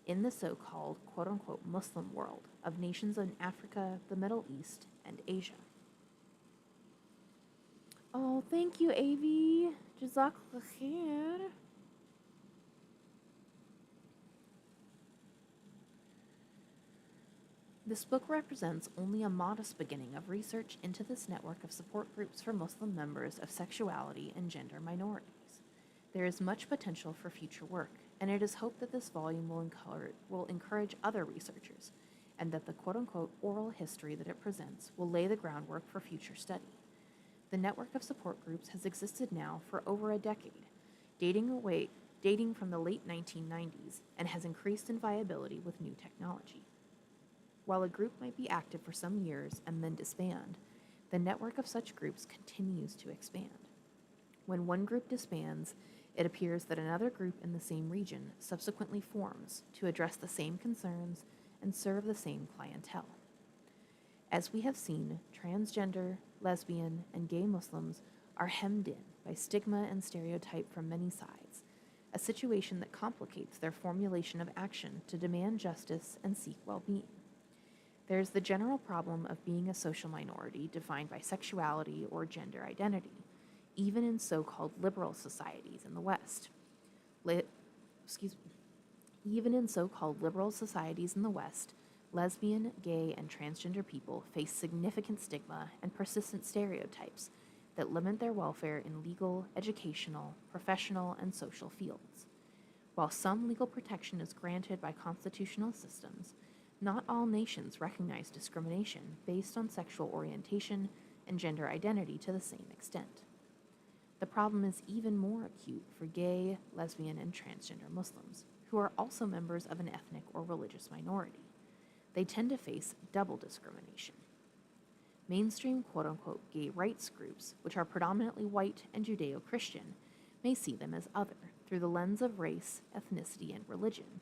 in the so-called quote-unquote Muslim world of nations in Africa, the Middle East, and Asia. Oh, thank you, Avi. Jazakallah khair. This book represents only a modest beginning of research into this network of support groups for Muslim members of sexuality and gender minorities. There is much potential for future work, and it is hoped that this volume will encourage other researchers, and that the quote-unquote oral history that it presents will lay the groundwork for future study. The network of support groups has existed now for over a decade, dating from the late 1990s, and has increased in viability with new technology. While a group might be active for some years and then disband, the network of such groups continues to expand. When one group disbands, it appears that another group in the same region subsequently forms to address the same concerns and serve the same clientele. As we have seen, transgender, lesbian, and gay Muslims are hemmed in by stigma and stereotype from many sides, a situation that complicates their formulation of action to demand justice and seek well-being. There's the general problem of being a social minority defined by sexuality or gender identity, even in so-called liberal societies in the West. Even in so-called liberal societies in the West, lesbian, gay, and transgender people face significant stigma and persistent stereotypes that limit their welfare in legal, educational, professional, and social fields. While some legal protection is granted by constitutional systems, not all nations recognize discrimination based on sexual orientation and gender identity to the same extent. The problem is even more acute for gay, lesbian, and transgender Muslims, who are also members of an ethnic or religious minority. They tend to face double discrimination. Mainstream quote-unquote gay rights groups, which are predominantly white and Judeo-Christian, may see them as other through the lens of race, ethnicity, and religion,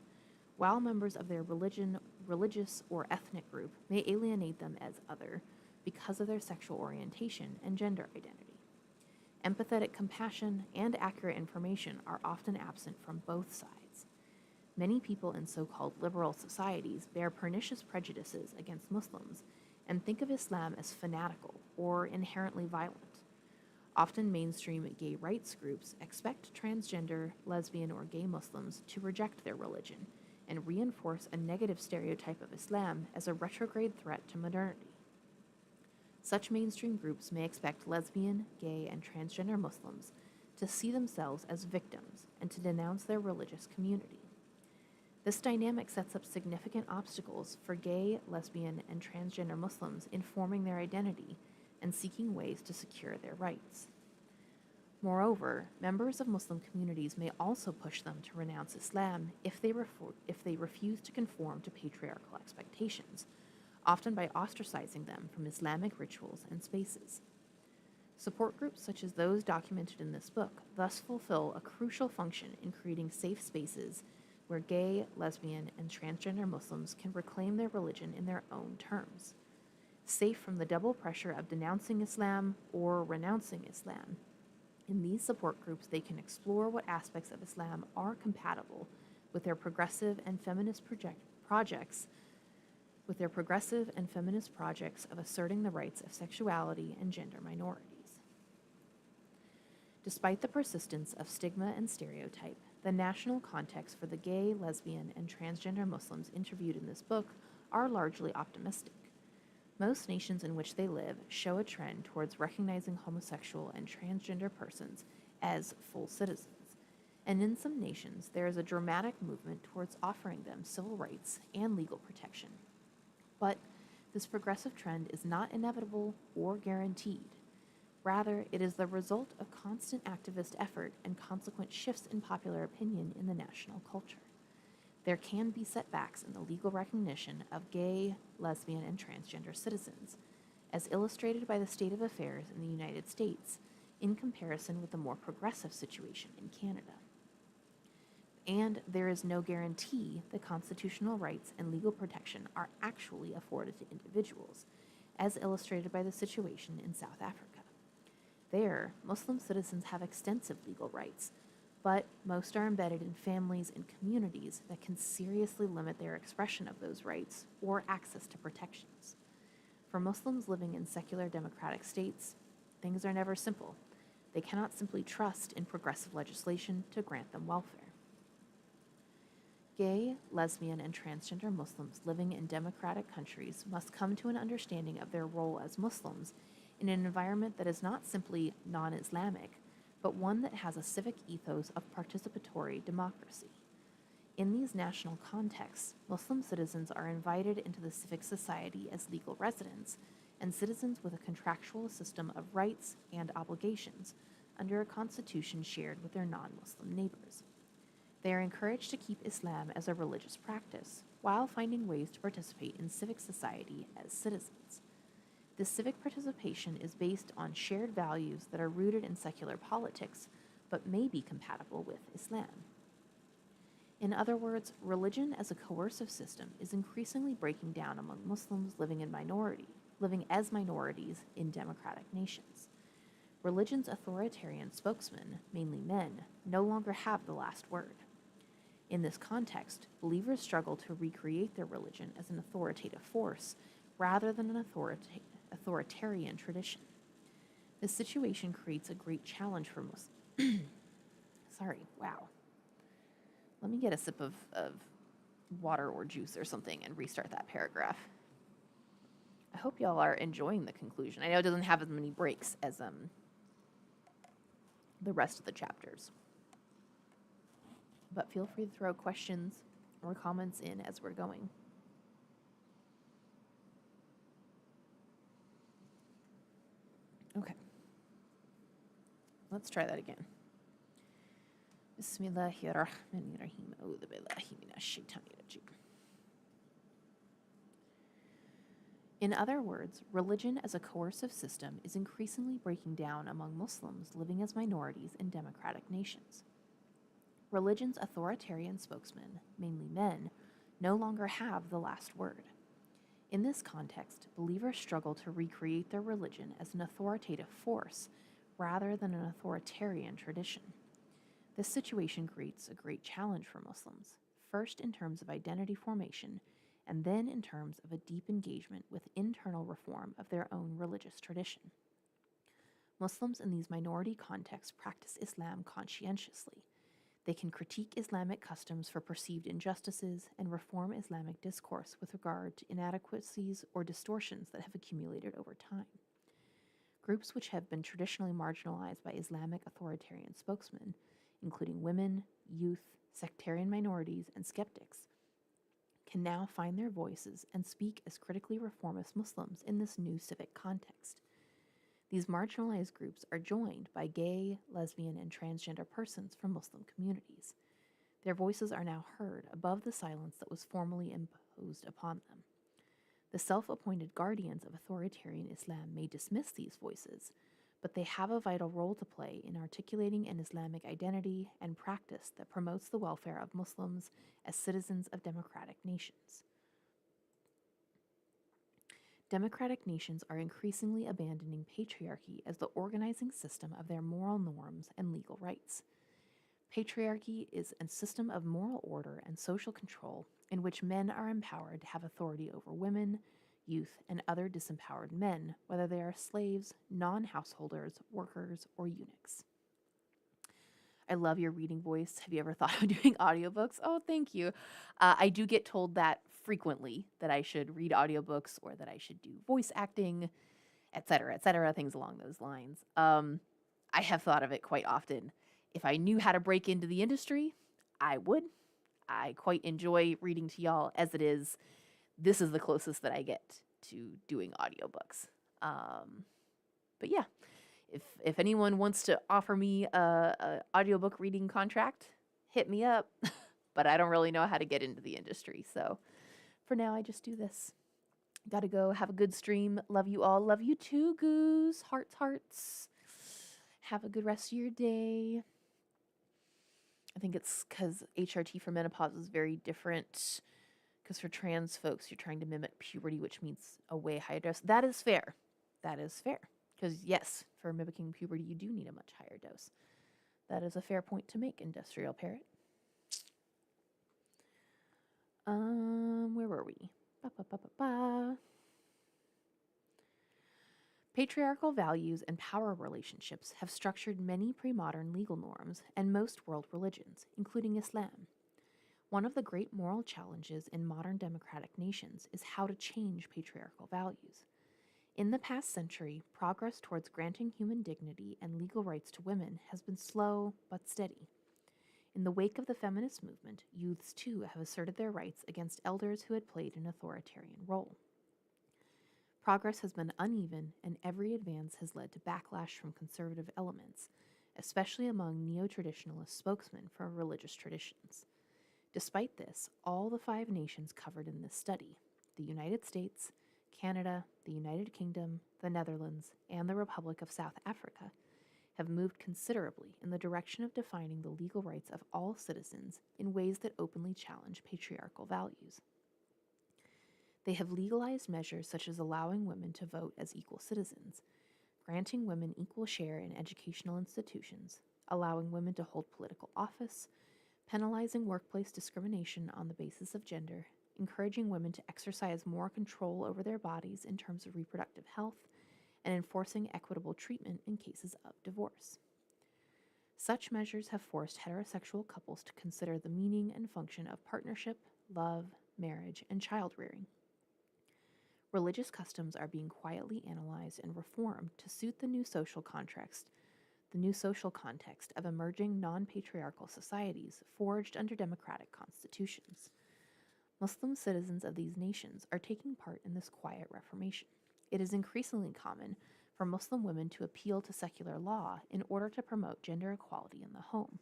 while members of their religious or ethnic group may alienate them as other because of their sexual orientation and gender identity. Empathetic compassion and accurate information are often absent from both sides. Many people in so-called liberal societies bear pernicious prejudices against Muslims and think of Islam as fanatical or inherently violent. Often mainstream gay rights groups expect transgender, lesbian, or gay Muslims to reject their religion and reinforce a negative stereotype of Islam as a retrograde threat to modernity. Such mainstream groups may expect lesbian, gay, and transgender Muslims to see themselves as victims and to denounce their religious community. This dynamic sets up significant obstacles for gay, lesbian, and transgender Muslims in forming their identity and seeking ways to secure their rights. Moreover, members of Muslim communities may also push them to renounce Islam if they refuse to conform to patriarchal expectations, often by ostracizing them from Islamic rituals and spaces. Support groups such as those documented in this book thus fulfill a crucial function in creating safe spaces where gay, lesbian, and transgender Muslims can reclaim their religion in their own terms, safe from the double pressure of denouncing Islam or renouncing Islam. In these support groups, they can explore what aspects of Islam are compatible with their progressive and feminist projects of asserting the rights of sexuality and gender minorities. Despite the persistence of stigma and stereotype, the national context for the gay, lesbian, and transgender Muslims interviewed in this book are largely optimistic. Most nations in which they live show a trend towards recognizing homosexual and transgender persons as full citizens, and in some nations there is a dramatic movement towards offering them civil rights and legal protection. But this progressive trend is not inevitable or guaranteed. Rather, it is the result of constant activist effort and consequent shifts in popular opinion in the national culture. There can be setbacks in the legal recognition of gay, lesbian, and transgender citizens, as illustrated by the state of affairs in the United States in comparison with the more progressive situation in Canada. And there is no guarantee that constitutional rights and legal protection are actually afforded to individuals, as illustrated by the situation in South Africa. There, Muslim citizens have extensive legal rights, but most are embedded in families and communities that can seriously limit their expression of those rights or access to protections. For Muslims living in secular democratic states, things are never simple. They cannot simply trust in progressive legislation to grant them welfare. Gay, lesbian, and transgender Muslims living in democratic countries must come to an understanding of their role as Muslims in an environment that is not simply non-Islamic, but one that has a civic ethos of participatory democracy. In these national contexts, Muslim citizens are invited into the civic society as legal residents and citizens with a contractual system of rights and obligations under a constitution shared with their non-Muslim neighbors. They are encouraged to keep Islam as a religious practice while finding ways to participate in civic society as citizens. This civic participation is based on shared values that are rooted in secular politics, but may be compatible with Islam. In other words, religion as a coercive system is increasingly breaking down among Muslims living as minorities in democratic nations. Religion's authoritarian spokesmen, mainly men, no longer have the last word. In this context, believers struggle to recreate their religion as an authoritative force rather than an authoritarian tradition. This situation creates a great challenge for Muslims. Sorry, wow. Let me get a sip of water or juice or something and restart that paragraph. I hope y'all are enjoying the conclusion. I know it doesn't have as many breaks as the rest of the chapters. But feel free to throw questions or comments in as we're going. Okay. Let's try that again. Bismillahirrahmanirrahim. A'udhu billahi minash shaitanir rajim. In other words, religion as a coercive system is increasingly breaking down among Muslims living as minorities in democratic nations. Religion's authoritarian spokesmen, mainly men, no longer have the last word. In this context, believers struggle to recreate their religion as an authoritative force rather than an authoritarian tradition. This situation creates a great challenge for Muslims, first in terms of identity formation, and then in terms of a deep engagement with internal reform of their own religious tradition. Muslims in these minority contexts practice Islam conscientiously. They can critique Islamic customs for perceived injustices and reform Islamic discourse with regard to inadequacies or distortions that have accumulated over time. Groups which have been traditionally marginalized by Islamic authoritarian spokesmen, including women, youth, sectarian minorities, and skeptics, can now find their voices and speak as critically reformist Muslims in this new civic context. These marginalized groups are joined by gay, lesbian, and transgender persons from Muslim communities. Their voices are now heard above the silence that was formerly imposed upon them. The self-appointed guardians of authoritarian Islam may dismiss these voices, but they have a vital role to play in articulating an Islamic identity and practice that promotes the welfare of Muslims as citizens of democratic nations. Democratic nations are increasingly abandoning patriarchy as the organizing system of their moral norms and legal rights. Patriarchy is a system of moral order and social control in which men are empowered to have authority over women, youth, and other disempowered men, whether they are slaves, non-householders, workers, or eunuchs. I love your reading voice. Have you ever thought of doing audiobooks? Oh, thank you. I do get told that frequently, that I should read audiobooks or that I should do voice acting, et cetera, things along those lines. I have thought of it quite often. If I knew how to break into the industry, I would. I quite enjoy reading to y'all as it is. This is the closest that I get to doing audiobooks. But yeah, if anyone wants to offer me a audiobook reading contract, hit me up. but I don't really know how to get into the industry. So for now, I just do this. Gotta go have a good stream. Love you all. Love you too, Goose. Hearts, hearts. Have a good rest of your day. I think it's because HRT for menopause is very different. Because for trans folks, you're trying to mimic puberty, which means a way higher dose. That is fair. That is fair. Because yes, for mimicking puberty, you do need a much higher dose. That is a fair point to make, Industrial Parrot. Where were we? Ba-ba-ba-ba-ba. Patriarchal values and power relationships have structured many pre-modern legal norms and most world religions, including Islam. One of the great moral challenges in modern democratic nations is how to change patriarchal values. In the past century, progress towards granting human dignity and legal rights to women has been slow but steady. In the wake of the feminist movement, youths too have asserted their rights against elders who had played an authoritarian role. Progress has been uneven, and every advance has led to backlash from conservative elements, especially among neo-traditionalist spokesmen for religious traditions. Despite this, all the 5 nations covered in this study, the United States, Canada, the United Kingdom, the Netherlands, and the Republic of South Africa, have moved considerably in the direction of defining the legal rights of all citizens in ways that openly challenge patriarchal values. They have legalized measures such as allowing women to vote as equal citizens, granting women equal share in educational institutions, allowing women to hold political office, penalizing workplace discrimination on the basis of gender, encouraging women to exercise more control over their bodies in terms of reproductive health, and enforcing equitable treatment in cases of divorce. Such measures have forced heterosexual couples to consider the meaning and function of partnership, love, marriage, and child rearing. Religious customs are being quietly analyzed and reformed to suit the new social context of emerging non-patriarchal societies forged under democratic constitutions. Muslim citizens of these nations are taking part in this quiet reformation. It is increasingly common for Muslim women to appeal to secular law in order to promote gender equality in the home,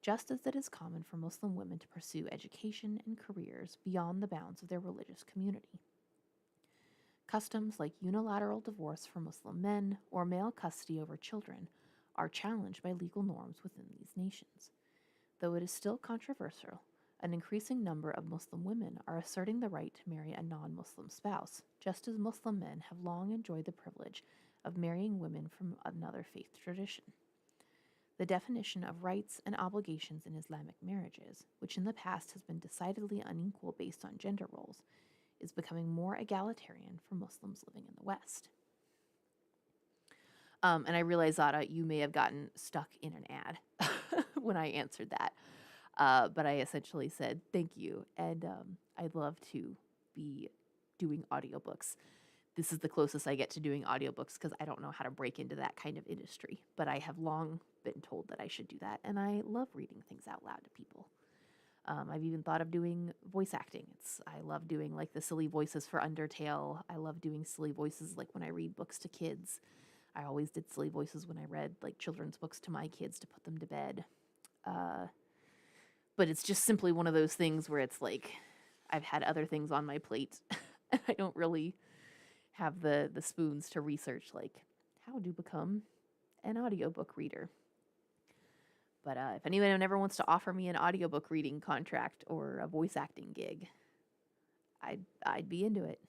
just as it is common for Muslim women to pursue education and careers beyond the bounds of their religious community. Customs like unilateral divorce for Muslim men or male custody over children are challenged by legal norms within these nations. Though it is still controversial, an increasing number of Muslim women are asserting the right to marry a non-Muslim spouse, just as Muslim men have long enjoyed the privilege of marrying women from another faith tradition. The definition of rights and obligations in Islamic marriages, which in the past has been decidedly unequal based on gender roles, is becoming more egalitarian for Muslims living in the West. And I realize, Zada, you may have gotten stuck in an ad when I answered that. But I essentially said, thank you. And I'd love to be doing audiobooks. This is the closest I get to doing audiobooks because I don't know how to break into that kind of industry. But I have long been told that I should do that. And I love reading things out loud to people. I've even thought of doing voice acting. I love doing like the silly voices for Undertale. I love doing silly voices like when I read books to kids. I always did silly voices when I read like children's books to my kids to put them to bed. But it's just simply one of those things where it's like I've had other things on my plate. And I don't really have the spoons to research like how to become an audiobook reader. But if anyone ever wants to offer me an audiobook reading contract or a voice acting gig, I'd be into it.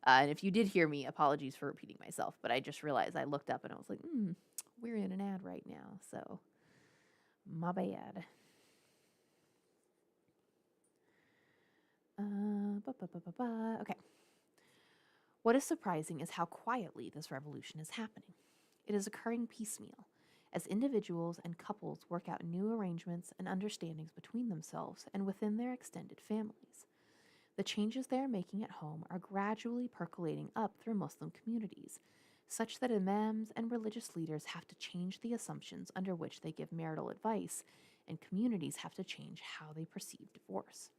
And if you did hear me, apologies for repeating myself, but I just realized I looked up and I was like, we're in an ad right now, so my bad. Okay. What is surprising is how quietly this revolution is happening. It is occurring piecemeal, as individuals and couples work out new arrangements and understandings between themselves and within their extended families. The changes they are making at home are gradually percolating up through Muslim communities, such that imams and religious leaders have to change the assumptions under which they give marital advice, and communities have to change how they perceive divorce.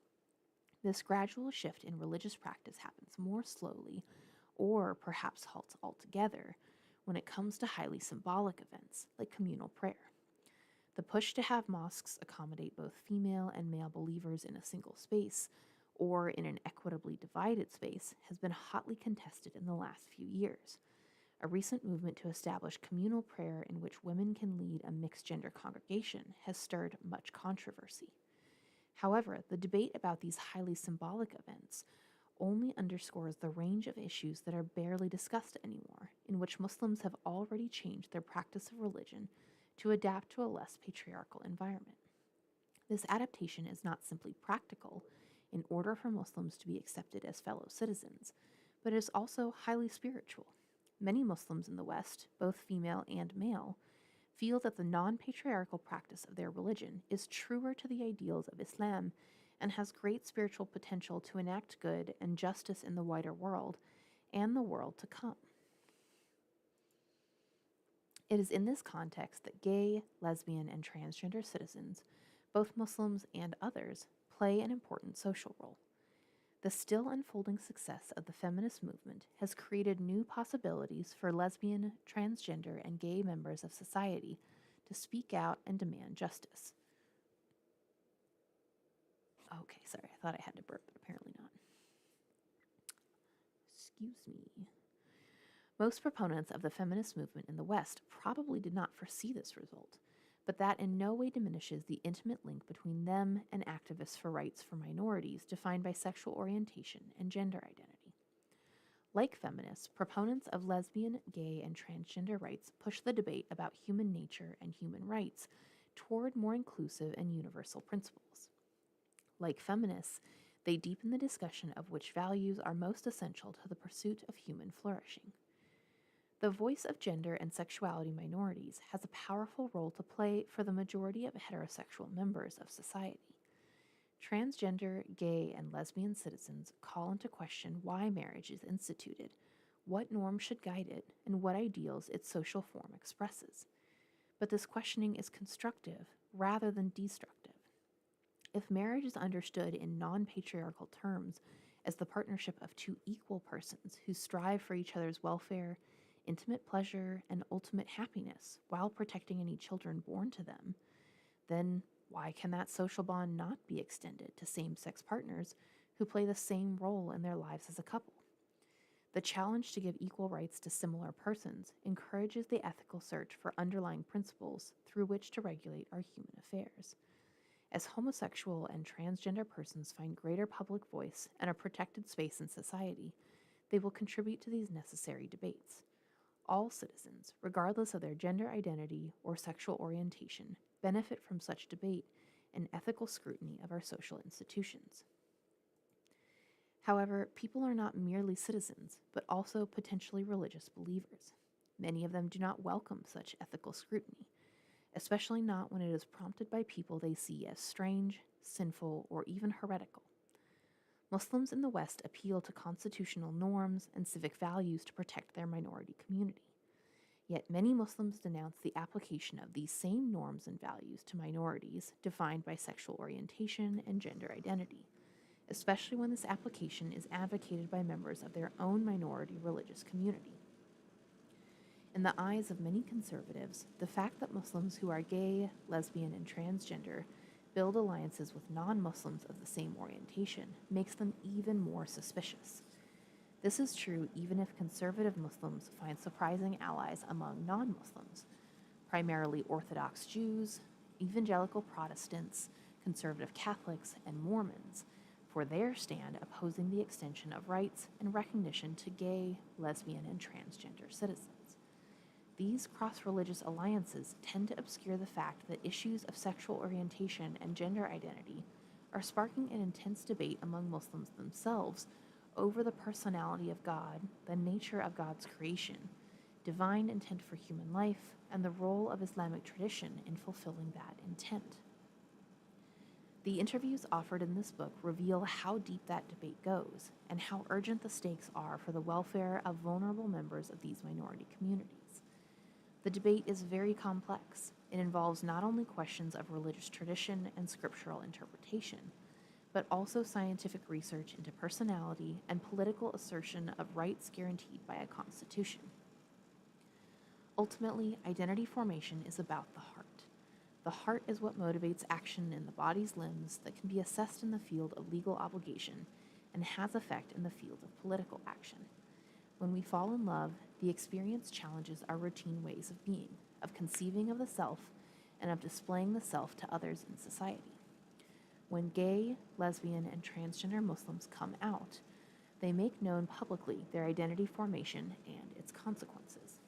This gradual shift in religious practice happens more slowly, or perhaps halts altogether, when it comes to highly symbolic events like communal prayer. The push to have mosques accommodate both female and male believers in a single space or in an equitably divided space has been hotly contested in the last few years. A recent movement to establish communal prayer in which women can lead a mixed gender congregation has stirred much controversy. However, the debate about these highly symbolic events only underscores the range of issues that are barely discussed anymore, in which Muslims have already changed their practice of religion to adapt to a less patriarchal environment. This adaptation is not simply practical in order for Muslims to be accepted as fellow citizens, but it is also highly spiritual. Many Muslims in the West, both female and male, feel that the non patriarchal practice of their religion is truer to the ideals of Islam and has great spiritual potential to enact good and justice in the wider world and the world to come. It is in this context that gay, lesbian, and transgender citizens, both Muslims and others, play an important social role. The still unfolding success of the feminist movement has created new possibilities for lesbian, transgender, and gay members of society to speak out and demand justice. Okay, sorry, I thought I had to burp, but apparently not. Excuse me. Most proponents of the feminist movement in the West probably did not foresee this result, but that in no way diminishes the intimate link between them and activists for rights for minorities defined by sexual orientation and gender identity. Like feminists, proponents of lesbian, gay, and transgender rights push the debate about human nature and human rights toward more inclusive and universal principles. Like feminists, they deepen the discussion of which values are most essential to the pursuit of human flourishing. The voice of gender and sexuality minorities has a powerful role to play for the majority of heterosexual members of society. Transgender, gay, and lesbian citizens call into question why marriage is instituted, what norms should guide it, and what ideals its social form expresses. But this questioning is constructive rather than destructive. If marriage is understood in non-patriarchal terms as the partnership of two equal persons who strive for each other's welfare, intimate pleasure, and ultimate happiness while protecting any children born to them, then why can that social bond not be extended to same-sex partners who play the same role in their lives as a couple? The challenge to give equal rights to similar persons encourages the ethical search for underlying principles through which to regulate our human affairs. As homosexual and transgender persons find greater public voice and a protected space in society, they will contribute to these necessary debates. All citizens, regardless of their gender identity or sexual orientation, benefit from such debate and ethical scrutiny of our social institutions. However, people are not merely citizens, but also potentially religious believers. Many of them do not welcome such ethical scrutiny, especially not when it is prompted by people they see as strange, sinful, or even heretical. Muslims in the West appeal to constitutional norms and civic values to protect their minority community. Yet many Muslims denounce the application of these same norms and values to minorities defined by sexual orientation and gender identity, especially when this application is advocated by members of their own minority religious community. In the eyes of many conservatives, the fact that Muslims who are gay, lesbian, and transgender build alliances with non-Muslims of the same orientation makes them even more suspicious. This is true even if conservative Muslims find surprising allies among non-Muslims, primarily Orthodox Jews, evangelical Protestants, conservative Catholics, and Mormons, for their stand opposing the extension of rights and recognition to gay, lesbian, and transgender citizens. These cross-religious alliances tend to obscure the fact that issues of sexual orientation and gender identity are sparking an intense debate among Muslims themselves over the personality of God, the nature of God's creation, divine intent for human life, and the role of Islamic tradition in fulfilling that intent. The interviews offered in this book reveal how deep that debate goes and how urgent the stakes are for the welfare of vulnerable members of these minority communities. The debate is very complex. It involves not only questions of religious tradition and scriptural interpretation, but also scientific research into personality and political assertion of rights guaranteed by a constitution. Ultimately, identity formation is about the heart. The heart is what motivates action in the body's limbs that can be assessed in the field of legal obligation and has effect in the field of political action. When we fall in love, the experience challenges our routine ways of being, of conceiving of the self, and of displaying the self to others in society. When gay, lesbian, and transgender Muslims come out, they make known publicly their identity formation and its consequences.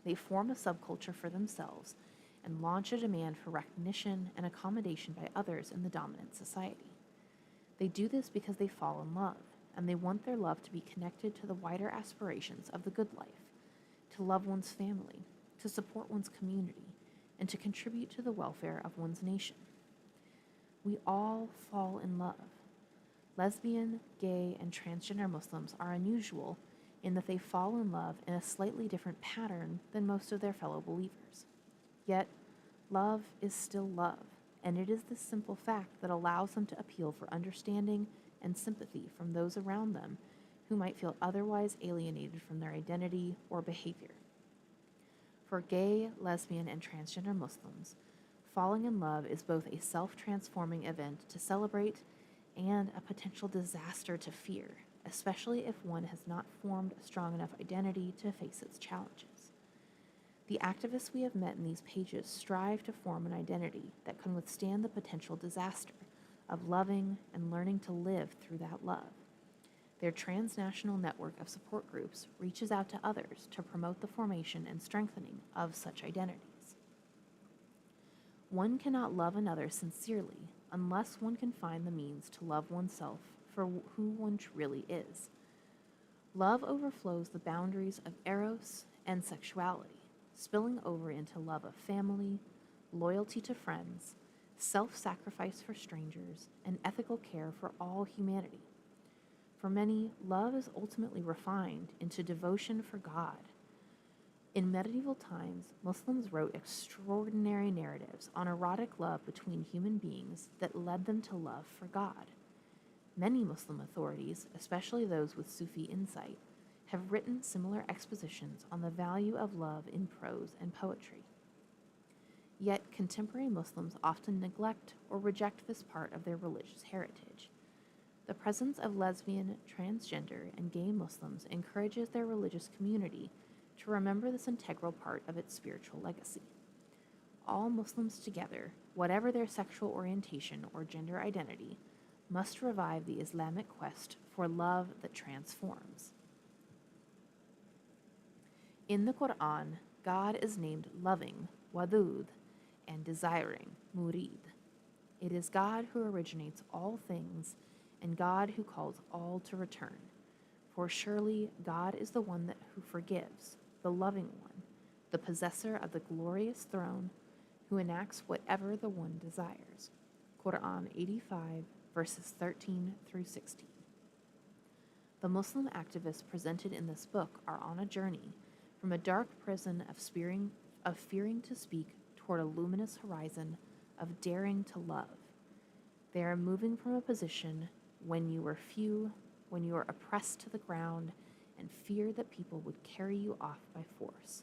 They form a subculture for themselves and launch a demand for recognition and accommodation by others in the dominant society. They do this because they fall in love, and they want their love to be connected to the wider aspirations of the good life, to love one's family, to support one's community, and to contribute to the welfare of one's nation. We all fall in love. Lesbian, gay, and transgender Muslims are unusual in that they fall in love in a slightly different pattern than most of their fellow believers. Yet, love is still love, and it is this simple fact that allows them to appeal for understanding and sympathy from those around them who might feel otherwise alienated from their identity or behavior. For gay, lesbian, and transgender Muslims, falling in love is both a self-transforming event to celebrate and a potential disaster to fear, especially if one has not formed a strong enough identity to face its challenges. The activists we have met in these pages strive to form an identity that can withstand the potential disaster of loving and learning to live through that love. Their transnational network of support groups reaches out to others to promote the formation and strengthening of such identities. One cannot love another sincerely unless one can find the means to love oneself for who one really is. Love overflows the boundaries of eros and sexuality, spilling over into love of family, loyalty to friends, self-sacrifice for strangers, and ethical care for all humanity. For many, love is ultimately refined into devotion for God. In medieval times, Muslims wrote extraordinary narratives on erotic love between human beings that led them to love for God. Many Muslim authorities, especially those with Sufi insight, have written similar expositions on the value of love in prose and poetry. Yet contemporary Muslims often neglect or reject this part of their religious heritage. The presence of lesbian, transgender, and gay Muslims encourages their religious community to remember this integral part of its spiritual legacy. All Muslims together, whatever their sexual orientation or gender identity, must revive the Islamic quest for love that transforms. In the Quran, God is named loving, wadud, and desiring, murid. It is God who originates all things and God who calls all to return. For surely God is the one who forgives, the loving one, the possessor of the glorious throne, who enacts whatever the one desires. Quran 85, verses 13 through 16. The Muslim activists presented in this book are on a journey from a dark prison of fearing to speak toward a luminous horizon of daring to love. They are moving from a position when you were few, when you are oppressed to the ground, and fear that people would carry you off by force.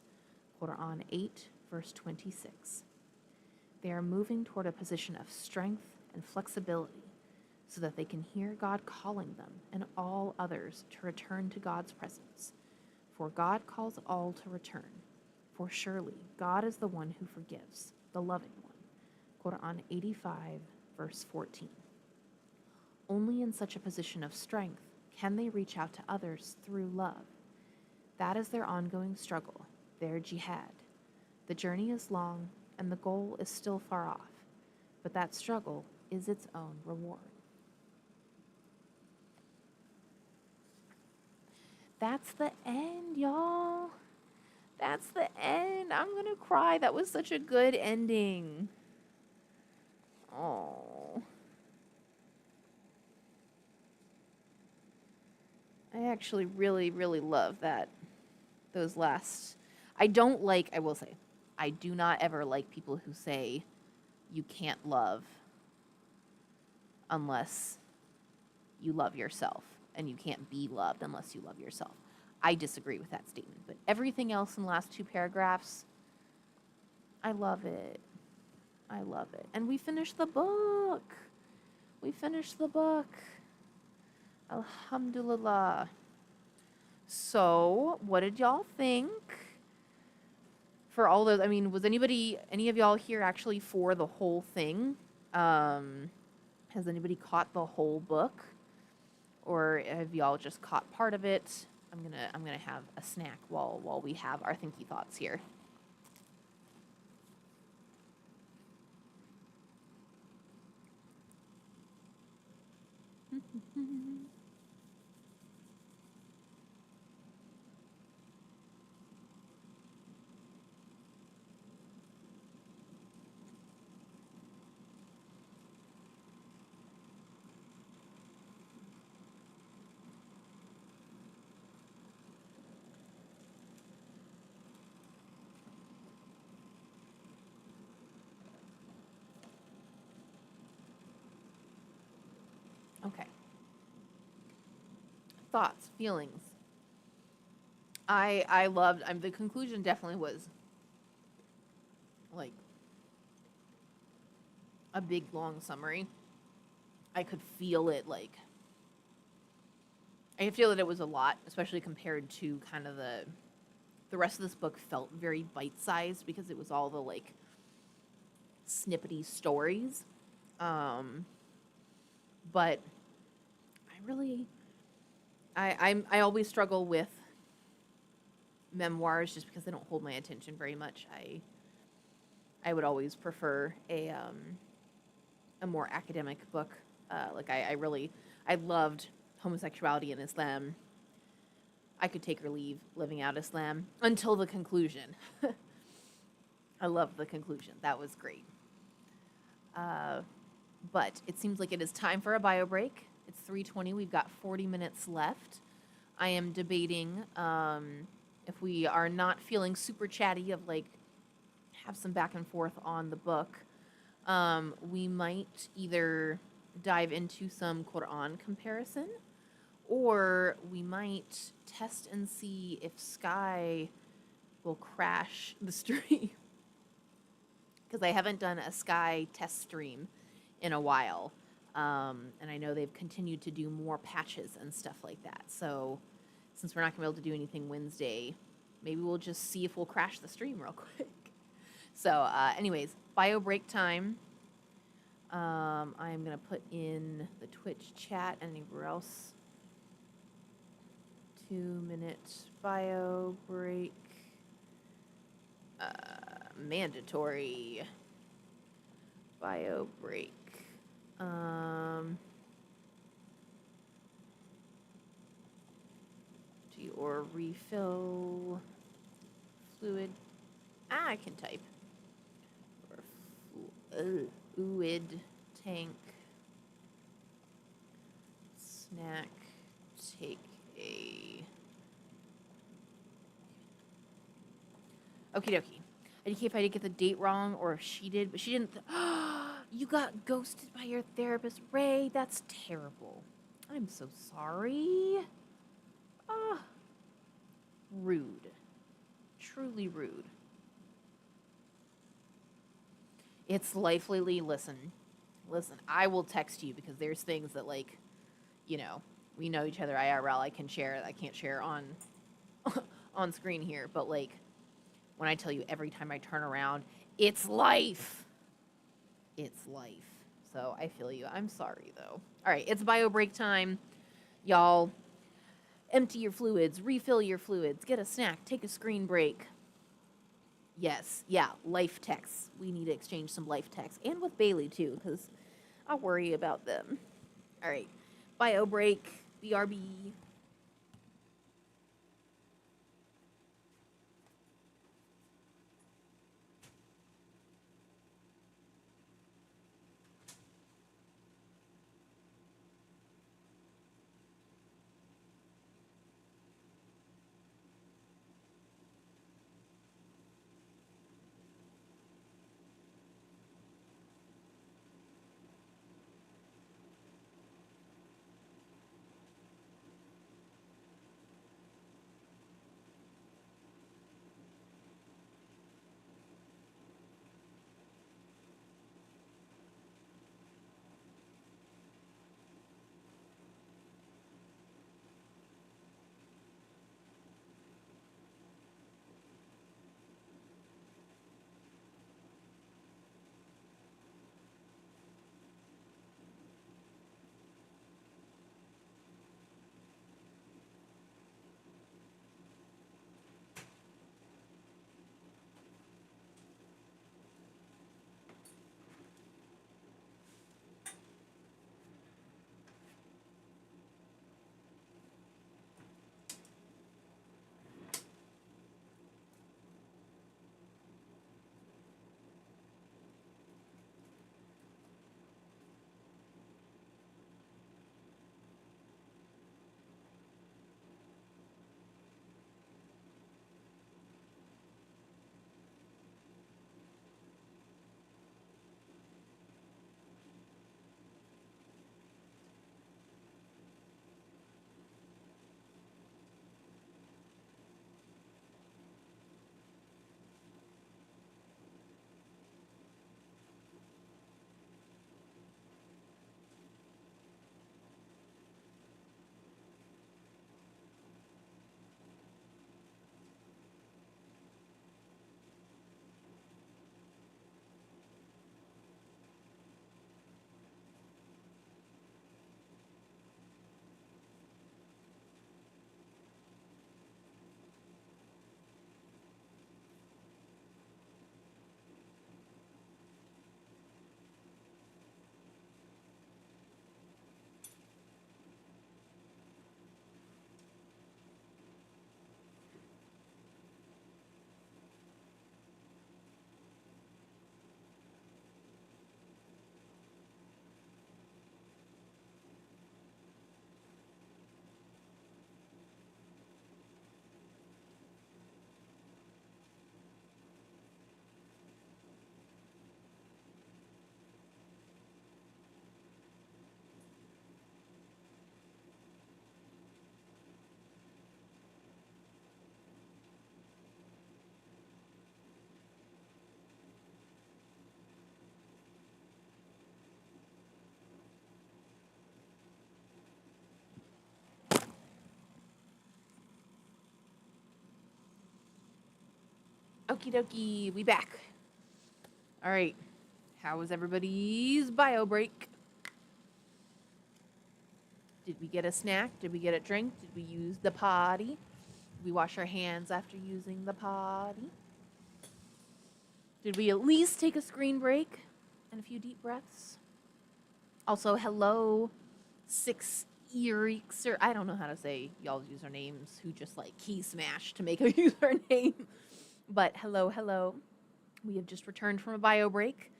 Quran 8, verse 26. They are moving toward a position of strength and flexibility so that they can hear God calling them and all others to return to God's presence. For God calls all to return. For surely God is the one who forgives, the loving one. Quran 85, verse 14. Only in such a position of strength can they reach out to others through love. That is their ongoing struggle, their jihad. The journey is long and the goal is still far off, but that struggle is its own reward. That's the end, y'all. That's the end. I'm gonna cry. That was such a good ending. Oh. I actually really, really love that. Those last. I will say, I do not ever like people who say you can't love unless you love yourself, and you can't be loved unless you love yourself. I disagree with that statement, but everything else in the last two paragraphs, I love it. I love it. And we finished the book. We finished the book. Alhamdulillah. So, what did y'all think? For all those, I mean, was any of y'all here actually for the whole thing? Has anybody caught the whole book? Or have y'all just caught part of it? I'm gonna have a snack while we have our thinky thoughts here. Okay. Thoughts, feelings. I loved. The conclusion definitely was like a big long summary. I could feel it like I could feel that it was a lot, especially compared to kind of the rest of this book felt very bite-sized because it was all the like snippety stories. But I always struggle with memoirs just because they don't hold my attention very much. I would always prefer a more academic book. I loved homosexuality in Islam. I could take or leave living out Islam until the conclusion. I loved the conclusion. That was great. But it seems like it is time for a bio break. It's 3:20. We've got 40 minutes left. I am debating if we are not feeling super chatty of like have some back and forth on the book. We might either dive into some Quran comparison, or we might test and see if Sky will crash the stream. Because I haven't done a Sky test stream in a while. And I know they've continued to do more patches and stuff like that. So since we're not going to be able to do anything Wednesday, maybe we'll just see if we'll crash the stream real quick. So anyways, bio break time. I'm going to put in the Twitch chat and anywhere else. 2-minute bio break. Mandatory bio break. Do your refill fluid. I can type. Or fluid tank. Snack. Take a. Okie dokie. I didn't care if I did get the date wrong or if she did, but she didn't. You got ghosted by your therapist, Ray. That's terrible. I'm so sorry. Ah, rude. Truly rude. It's life, Lily. Listen, I will text you because there's things that, like, you know, we know each other IRL. I can share. I can't share on on screen here, but like when I tell you every time I turn around, it's life. It's life. So I feel you. I'm sorry though. All right, it's bio break time. Y'all empty your fluids, refill your fluids, get a snack, take a screen break. Yes, yeah, life texts. We need to exchange some life texts. And with Bailey too, because I worry about them. All right, bio break, BRB. Okie dokie, we back. All right. How was everybody's bio break? Did we get a snack? Did we get a drink? Did we use the potty? Did we wash our hands after using the potty? Did we at least take a screen break and a few deep breaths? Also, hello, 6Ericser. I don't know how to say y'all's usernames who just like key smash to make a username. But hello, hello. We have just returned from a bio break.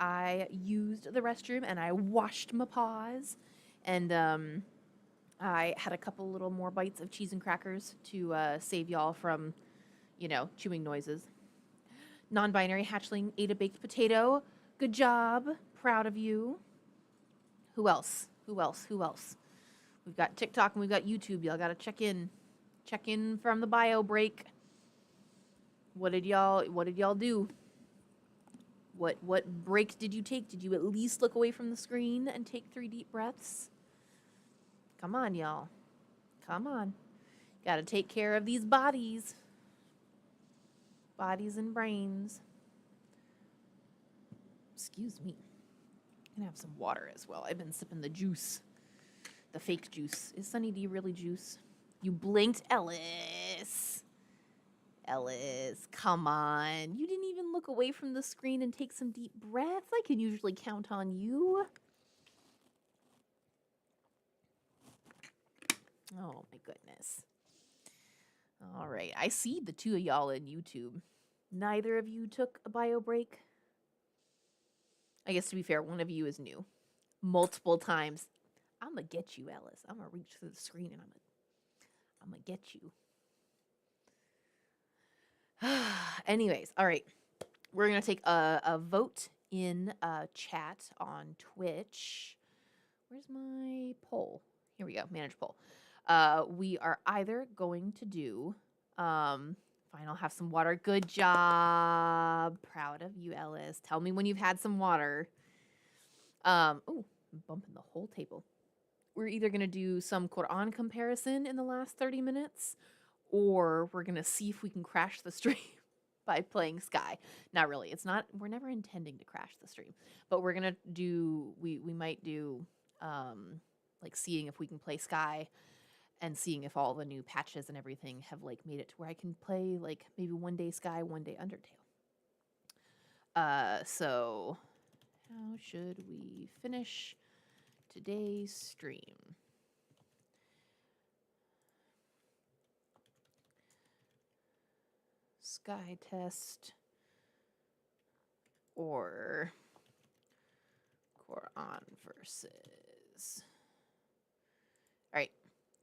I used the restroom and I washed my paws. And I had a couple little more bites of cheese and crackers to save y'all from, chewing noises. Non-binary hatchling ate a baked potato. Good job. Proud of you. Who else? Who else? Who else? We've got TikTok and we've got YouTube. Y'all gotta check in. Check in from the bio break. What did y'all do? What break did you take? Did you at least look away from the screen and take 3 deep breaths? Come on, y'all. Come on. Gotta take care of these bodies. Bodies and brains. Excuse me. I'm gonna have some water as well. I've been sipping the juice. The fake juice. Is Sunny D really juice? You blinked, Ellis. Ellis, come on. You didn't even look away from the screen and take some deep breaths. I can usually count on you. Oh, my goodness. All right. I see the 2 of y'all in YouTube. Neither of you took a bio break. I guess to be fair, one of you is new. Multiple times. I'm going to get you, Ellis. I'm going to reach through the screen and I'm going to get you. Anyways, all right. We're going to take a vote in chat on Twitch. Where's my poll? Here we go. Manage poll. We are either going to do... fine, I'll have some water. Good job. Proud of you, Ellis. Tell me when you've had some water. Oh, bumping the whole table. We're either going to do some Quran comparison in the last 30 minutes, or we're going to see if we can crash the stream by playing Sky. Not really. It's not, we're never intending to crash the stream, but we're going to do, we might do, like seeing if we can play Sky and seeing if all the new patches and everything have like made it to where I can play like maybe one day Sky, one day Undertale. So how should we finish today's stream? Sky test or Quran versus. All right,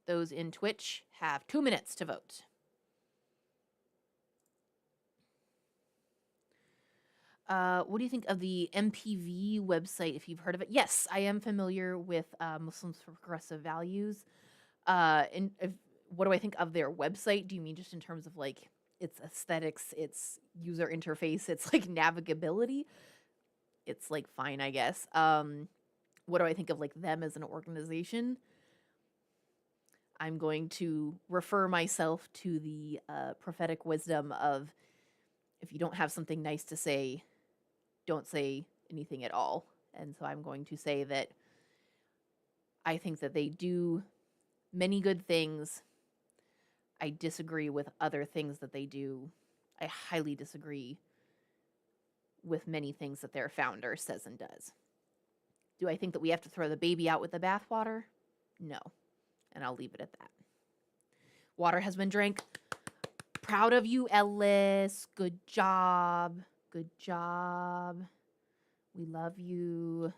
those in Twitch have 2 minutes to vote. What do you think of the MPV website, if you've heard of it? Yes, I am familiar with Muslims for Progressive Values. What do I think of their website? Do you mean just in terms of like its aesthetics, its user interface, its like navigability? It's like fine, I guess. What do I think of like them as an organization? I'm going to refer myself to the prophetic wisdom of if you don't have something nice to say, don't say anything at all. And so I'm going to say that I think that they do many good things. I disagree with other things that they do. I highly disagree with many things that their founder says and does. Do I think that we have to throw the baby out with the bathwater? No. And I'll leave it at that. Water has been drank. Proud of you, Ellis. Good job. Good job. We love you.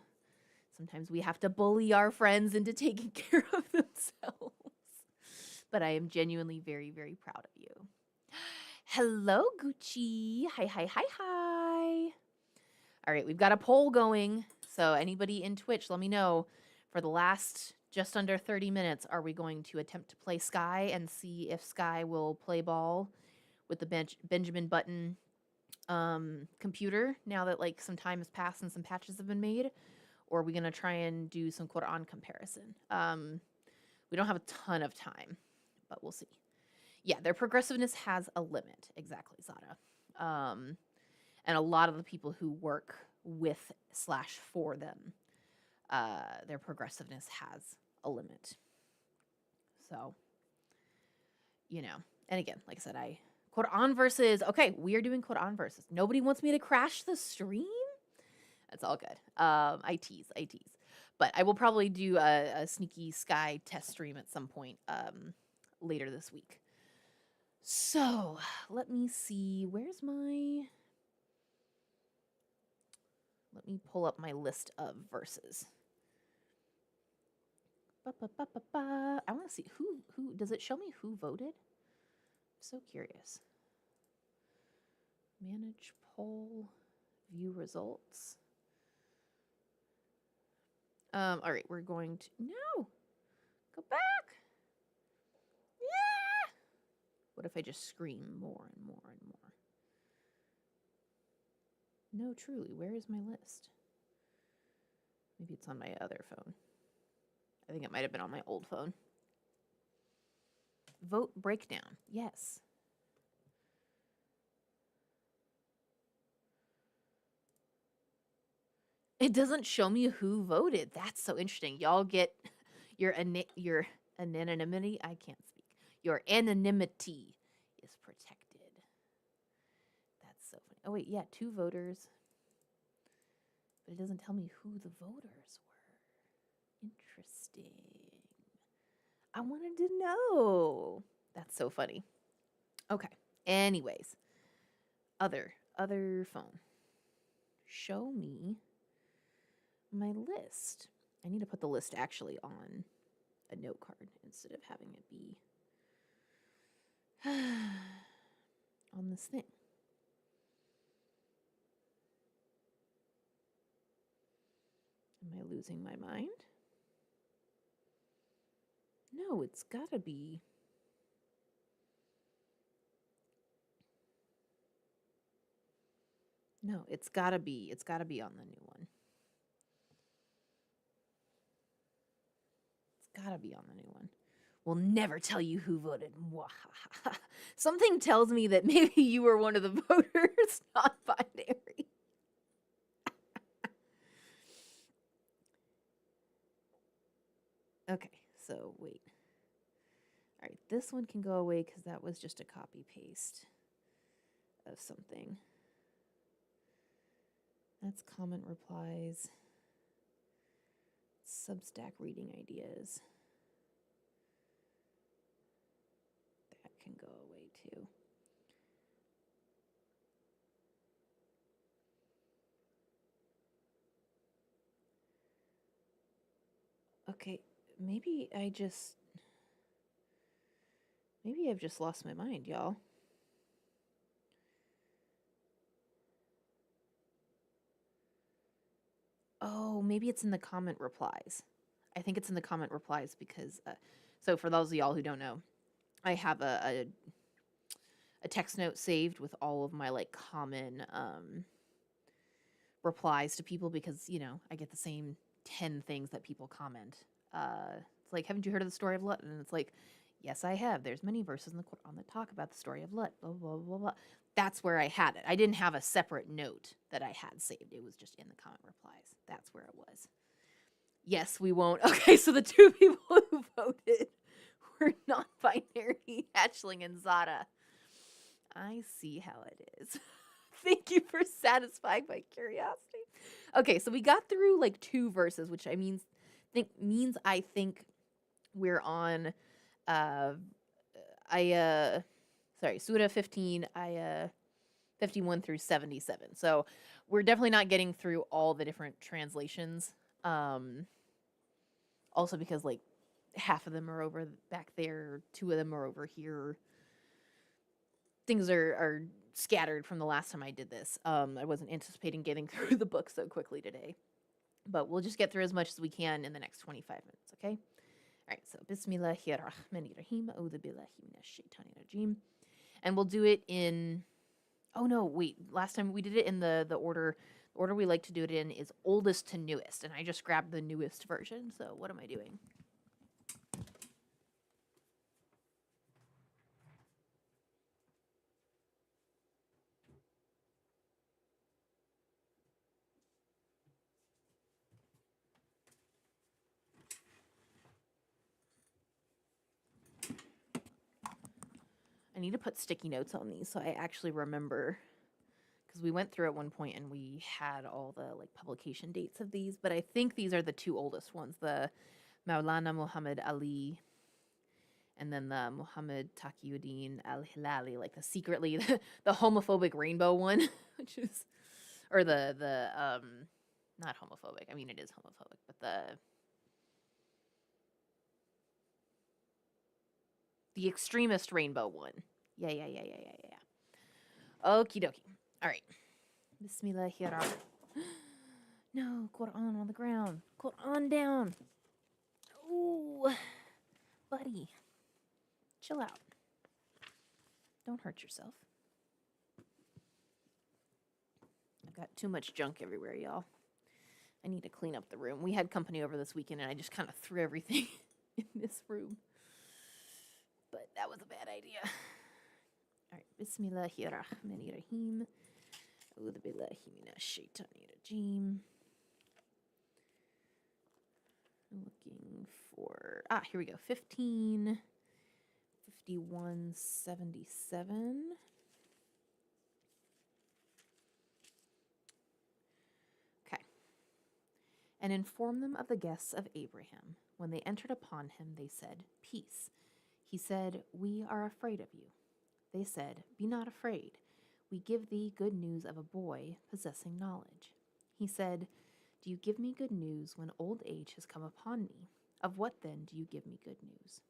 Sometimes we have to bully our friends into taking care of themselves. But I am genuinely very, very proud of you. Hello, Gucci. Hi, hi, hi, hi. All right, we've got a poll going. So anybody in Twitch, let me know. For the last just under 30 minutes, are we going to attempt to play Sky and see if Sky will play ball with the Benjamin Button computer now that like some time has passed and some patches have been made? Or are we going to try and do some Quran comparison? We don't have a ton of time, but we'll see. Yeah, their progressiveness has a limit. Exactly, Zada. And a lot of the people who work with / for them, their progressiveness has a limit. So, you know, and again, like I said, Quran verses. Okay, we are doing Quran verses. Nobody wants me to crash the stream. That's all good. I tease. But I will probably do a Sneaky Sky test stream at some point later this week. So let me see. Let me pull up my list of verses. I want to see who does it show me who voted? I'm so curious. Manage poll, view results. All right, we're going to go back. Yeah. What if I just scream more and more and more? No, truly, where is my list? Maybe it's on my other phone. I think it might have been on my old phone. Vote breakdown. Yes. It doesn't show me who voted. That's so interesting. Y'all get your anonymity. I can't speak. Your anonymity is protected. That's so funny. Oh wait, yeah, 2 voters. But it doesn't tell me who the voters were. Interesting. I wanted to know. That's so funny. Okay. Anyways, other phone. Show me my list. I need to put the list actually on a note card instead of having it be on this thing. Am I losing my mind? No, it's gotta be. No, it's gotta be on the new one. It's gotta be on the new one. We'll never tell you who voted. Something tells me that maybe you were one of the voters, not binary. Okay, so wait. All right, this one can go away because that was just a copy paste of something. That's comment replies. Substack reading ideas. That can go away too. Okay, maybe I've just lost my mind, y'all. Oh, maybe it's in the comment replies. I think it's in the comment replies because, so for those of y'all who don't know, I have a text note saved with all of my like common replies to people because, you know, I get the same 10 things that people comment. It's like, haven't you heard of the story of Lut? And it's like, yes, I have. There's many verses in the Quran that talk about the story of Lut, blah, blah, blah, blah. That's where I had it. I didn't have a separate note that I had saved. It was just in the comment replies. That's where it was. Yes, we won't. Okay, so the 2 people who voted were non-binary, Hatchling and Zada. I see how it is. Thank you for satisfying my curiosity. Okay, so we got through like 2 verses, which means I think we're on Surah 15, Ayah 51 through 77. So we're definitely not getting through all the different translations. Also because like half of them are over back there, 2 of them are over here. Things are scattered from the last time I did this. I wasn't anticipating getting through the book so quickly today. But we'll just get through as much as we can in the next 25 minutes, okay? All right, so Bismillahirrahmanirrahim. A'udhu billahi minash shaitanir rajim. And we'll do it in... Oh, no, wait. Last time we did it in the order... The order we like to do it in is oldest to newest. And I just grabbed the newest version, so what am I doing? I need to put sticky notes on these so I actually remember, because we went through at one point and we had all the like publication dates of these, but I think these are the two oldest ones, the Maulana Muhammad Ali and then the Muhammad Taqiyuddin al-Hilali, like the secretly the homophobic rainbow one, which is, or the not homophobic. I mean, it is homophobic, but the extremist rainbow one. Yeah. Okie dokie. All right. Bismillahirrahmanirrahim. No, Quran on the ground. Quran down. Ooh, buddy. Chill out. Don't hurt yourself. I've got too much junk everywhere, y'all. I need to clean up the room. We had company over this weekend, and I just kind of threw everything in this room. But that was a bad idea. All right. Bismillahirrahmanirrahim. A'udhu billahi minash shaitani rajim. Looking for... here we go. 5177. Okay. And inform them of the guests of Abraham. When they entered upon him, they said, "Peace." He said, "We are afraid of you." They said, "Be not afraid. We give thee good news of a boy possessing knowledge." He said, "Do you give me good news when old age has come upon me? Of what then do you give me good news?"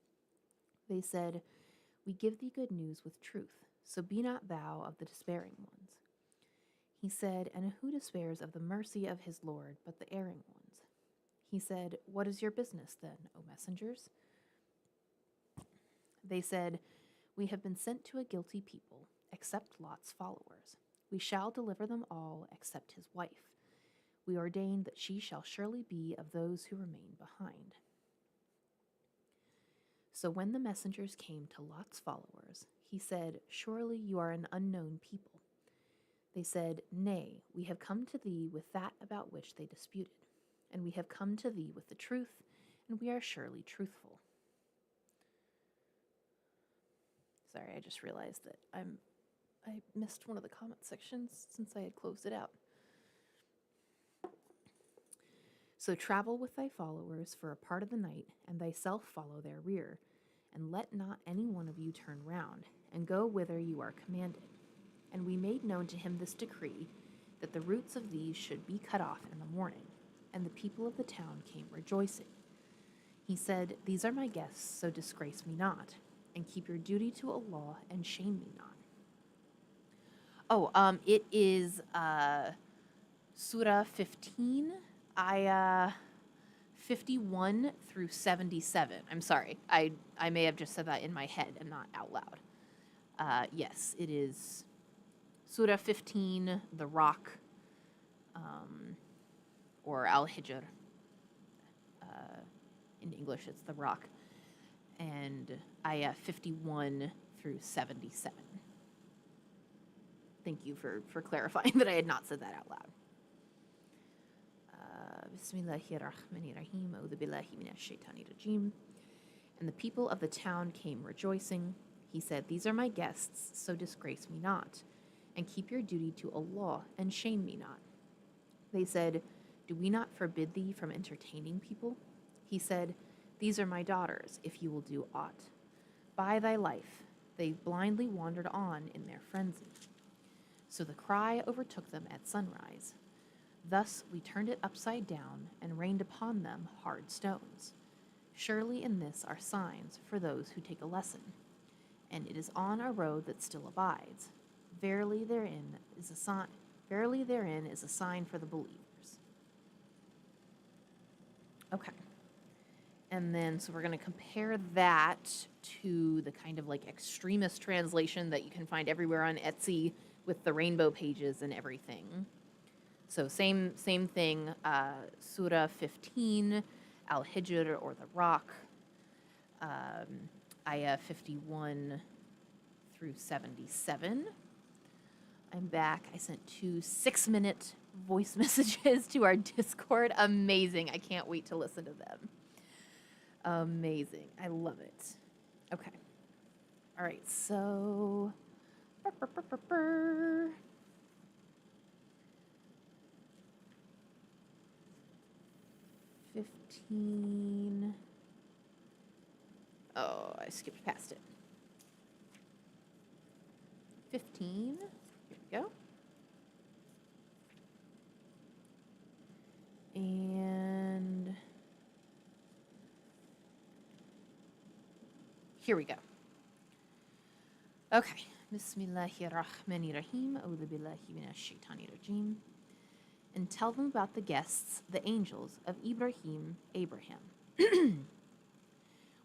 They said, "We give thee good news with truth, so be not thou of the despairing ones." He said, "And who despairs of the mercy of his Lord but the erring ones?" He said, "What is your business then, O messengers?" They said, "We have been sent to a guilty people, except Lot's followers. We shall deliver them all except his wife. We ordain that she shall surely be of those who remain behind." So when the messengers came to Lot's followers, he said, "Surely you are an unknown people." They said, "Nay, we have come to thee with that about which they disputed, and we have come to thee with the truth, and we are surely truthful." Sorry, I just realized that I missed one of the comment sections since I had closed it out. So travel with thy followers for a part of the night, and thyself follow their rear, and let not any one of you turn round, and go whither you are commanded. And we made known to him this decree, that the roots of these should be cut off in the morning. And the people of the town came rejoicing. He said, "These are my guests, so disgrace me not, and keep your duty to Allah, and shame me not." It is Surah 15, Ayah 51 through 77. I'm sorry. I may have just said that in my head and not out loud. Yes, it is Surah 15, the Rock, or Al-Hijr. In English, it's the Rock. And Ayah 51 through 77. Thank you for clarifying that I had not said that out loud. Bismillahirrahmanirrahim. A'udhu billahi minash shaitani rajim. And the people of the town came rejoicing. He said, "These are my guests, so disgrace me not, and keep your duty to Allah, and shame me not." They said, "Do we not forbid thee from entertaining people?" He said, "These are my daughters, if you will do aught." By thy life, they blindly wandered on in their frenzy. So the cry overtook them at sunrise. Thus we turned it upside down and rained upon them hard stones. Surely in this are signs for those who take a lesson, and it is on a road that still abides. Verily therein is a sign for the believers. Okay. And then, so we're going to compare that to the kind of like extremist translation that you can find everywhere on Etsy with the rainbow pages and everything. So same thing, Surah 15, Al-Hijr, or the Rock, Ayah 51 through 77. I'm back. I sent 2 6-minute voice messages to our Discord. Amazing. I can't wait to listen to them. Amazing. I love it. Okay. All right, so. Brr, brr, brr, brr, brr. 15. Oh, I skipped past it. 15. Here we go. And here we go. Okay. Bismillahirrahmanirrahim. A'udhu billahi minash shaitanir rajim. And tell them about the guests, the angels of Ibrahim, Abraham.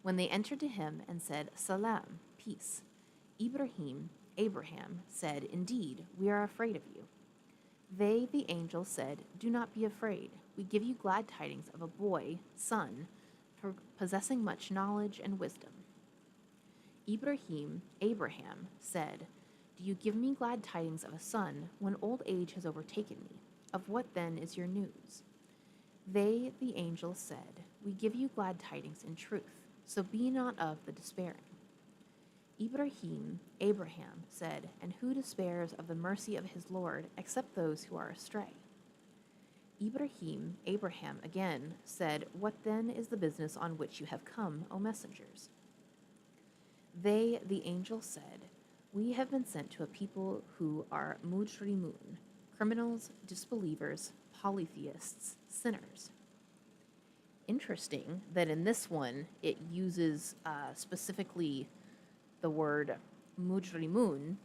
When they entered to him and said, Salam, peace, Ibrahim, Abraham, said, Indeed, we are afraid of you. They, the angels, said, Do not be afraid. We give you glad tidings of a boy, son, possessing much knowledge and wisdom. Ibrahim, Abraham, said, Do you give me glad tidings of a son when old age has overtaken me? Of what then is your news? They, the angels, said, We give you glad tidings in truth, so be not of the despairing. Ibrahim, Abraham, said, And who despairs of the mercy of his Lord except those who are astray? Ibrahim, Abraham, again, said, What then is the business on which you have come, O messengers? They, the angels, said, We have been sent to a people who are mujrimun, criminals, disbelievers, polytheists, sinners. Interesting that in this one it uses specifically the word mujrimun,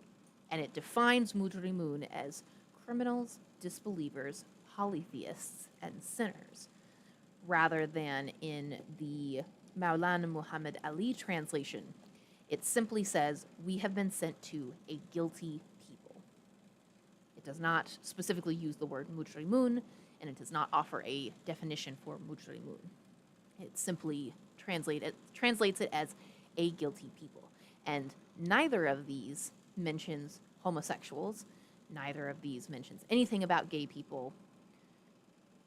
and it defines mujrimun as criminals, disbelievers, polytheists, and sinners, rather than in the Maulana Muhammad Ali translation. It simply says, we have been sent to a guilty people. It does not specifically use the word mujrimun, and it does not offer a definition for mujrimun. It simply translates it as a guilty people. And neither of these mentions homosexuals. Neither of these mentions anything about gay people.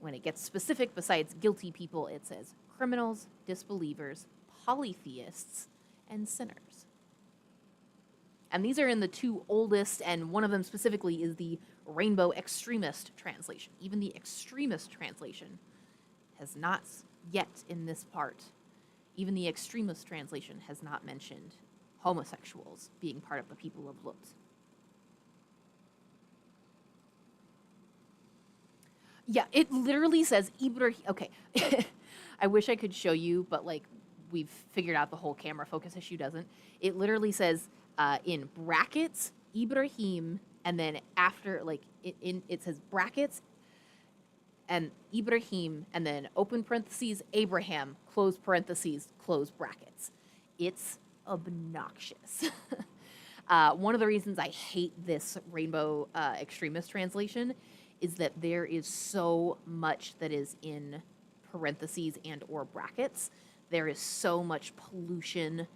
When it gets specific, besides guilty people, it says criminals, disbelievers, polytheists, and sinners. And these are in the two oldest, and one of them specifically is the Rainbow Extremist translation. Even the Extremist translation has not yet in this part, even the Extremist translation has not mentioned homosexuals being part of the people of Lut. Yeah, it literally says Ibrahim. Okay, I wish I could show you, but like we've figured out the whole camera focus issue doesn't. It literally says in brackets Ibrahim, and then after like it says brackets and Ibrahim, and then open parentheses Abraham, close parentheses, close brackets. It's obnoxious. One of the reasons I hate this Rainbow Extremist translation is that there is so much that is in parentheses and or brackets. There is so much pollution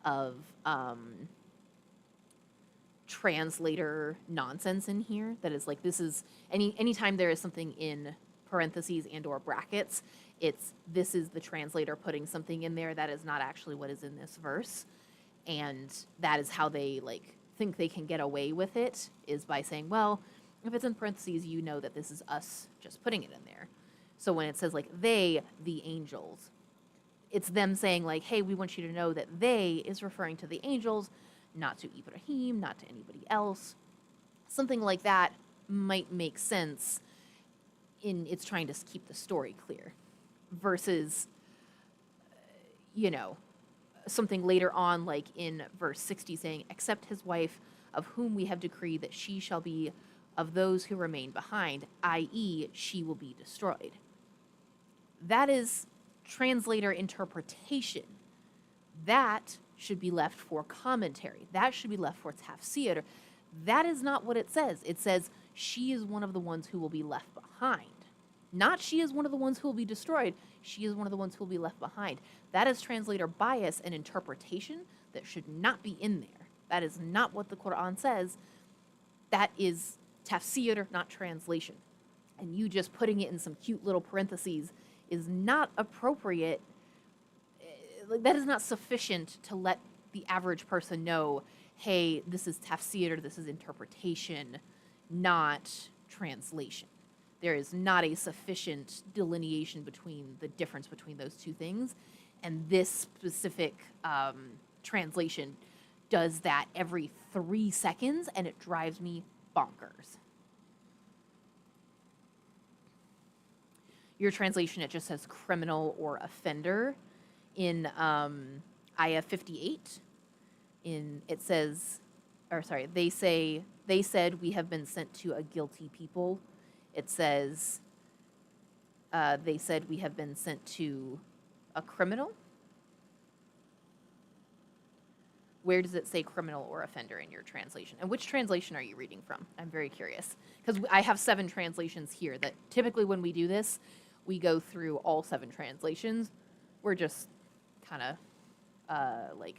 of translator nonsense in here that is like, this is anytime there is something in parentheses and or brackets, this is the translator putting something in there that is not actually what is in this verse. And that is how they like think they can get away with it, is by saying, well, if it's in parentheses, you know that this is us just putting it in there. So when it says like they, the angels, it's them saying like, hey, we want you to know that they is referring to the angels, not to Ibrahim, not to anybody else. Something like that might make sense in it's trying to keep the story clear versus, something later on, like in verse 60 saying, except his wife, of whom we have decreed that she shall be of those who remain behind, i.e., she will be destroyed. That is translator interpretation. That should be left for commentary. That should be left for tafsir. That is not what it says. It says she is one of the ones who will be left behind. Not she is one of the ones who will be destroyed. She is one of the ones who will be left behind. That is translator bias and interpretation that should not be in there. That is not what the Quran says. That is tafsir, not translation. And you just putting it in some cute little parentheses is not appropriate. That is not sufficient to let the average person know, hey, this is tafsir, this is interpretation, not translation. There is not a sufficient delineation between the difference between those two things. And this specific translation does that every 3 seconds, and it drives me bonkers. Your translation, it just says criminal or offender. In Ayah 58, it says, or sorry, they said we have been sent to a guilty people. It says, they said we have been sent to a criminal. Where does it say criminal or offender in your translation? And which translation are you reading from? I'm very curious. Because I have 7 translations here that typically when we do this, we go through all 7 translations. We're just kind of like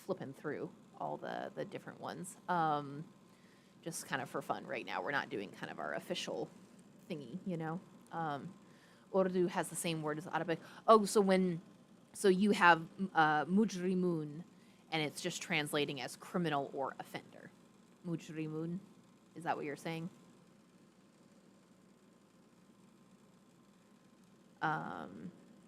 flipping through all the different ones. Just kind of for fun right now. We're not doing kind of our official thingy, you know? Urdu has the same word as Arabic. Oh, so you have mujrimun, and it's just translating as criminal or offender. Mujrimun, is that what you're saying?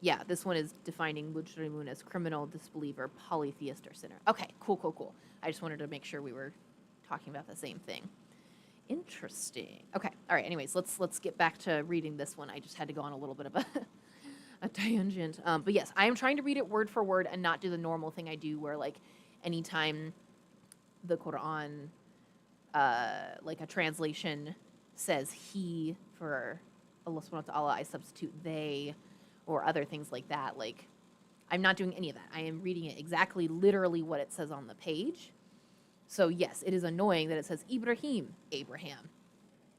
Yeah, this one is defining mujrimun as criminal, disbeliever, polytheist, or sinner. Okay, cool. I just wanted to make sure we were talking about the same thing. Interesting. Okay, all right, anyways, let's get back to reading this one. I just had to go on a little bit of a tangent. But yes, I am trying to read it word for word and not do the normal thing I do where, like, anytime the Quran, like a translation says he for Allah subhanahu wa ta'ala, I substitute they, or other things like that. Like, I'm not doing any of that. I am reading it exactly, literally what it says on the page. So yes, it is annoying that it says Ibrahim, Abraham.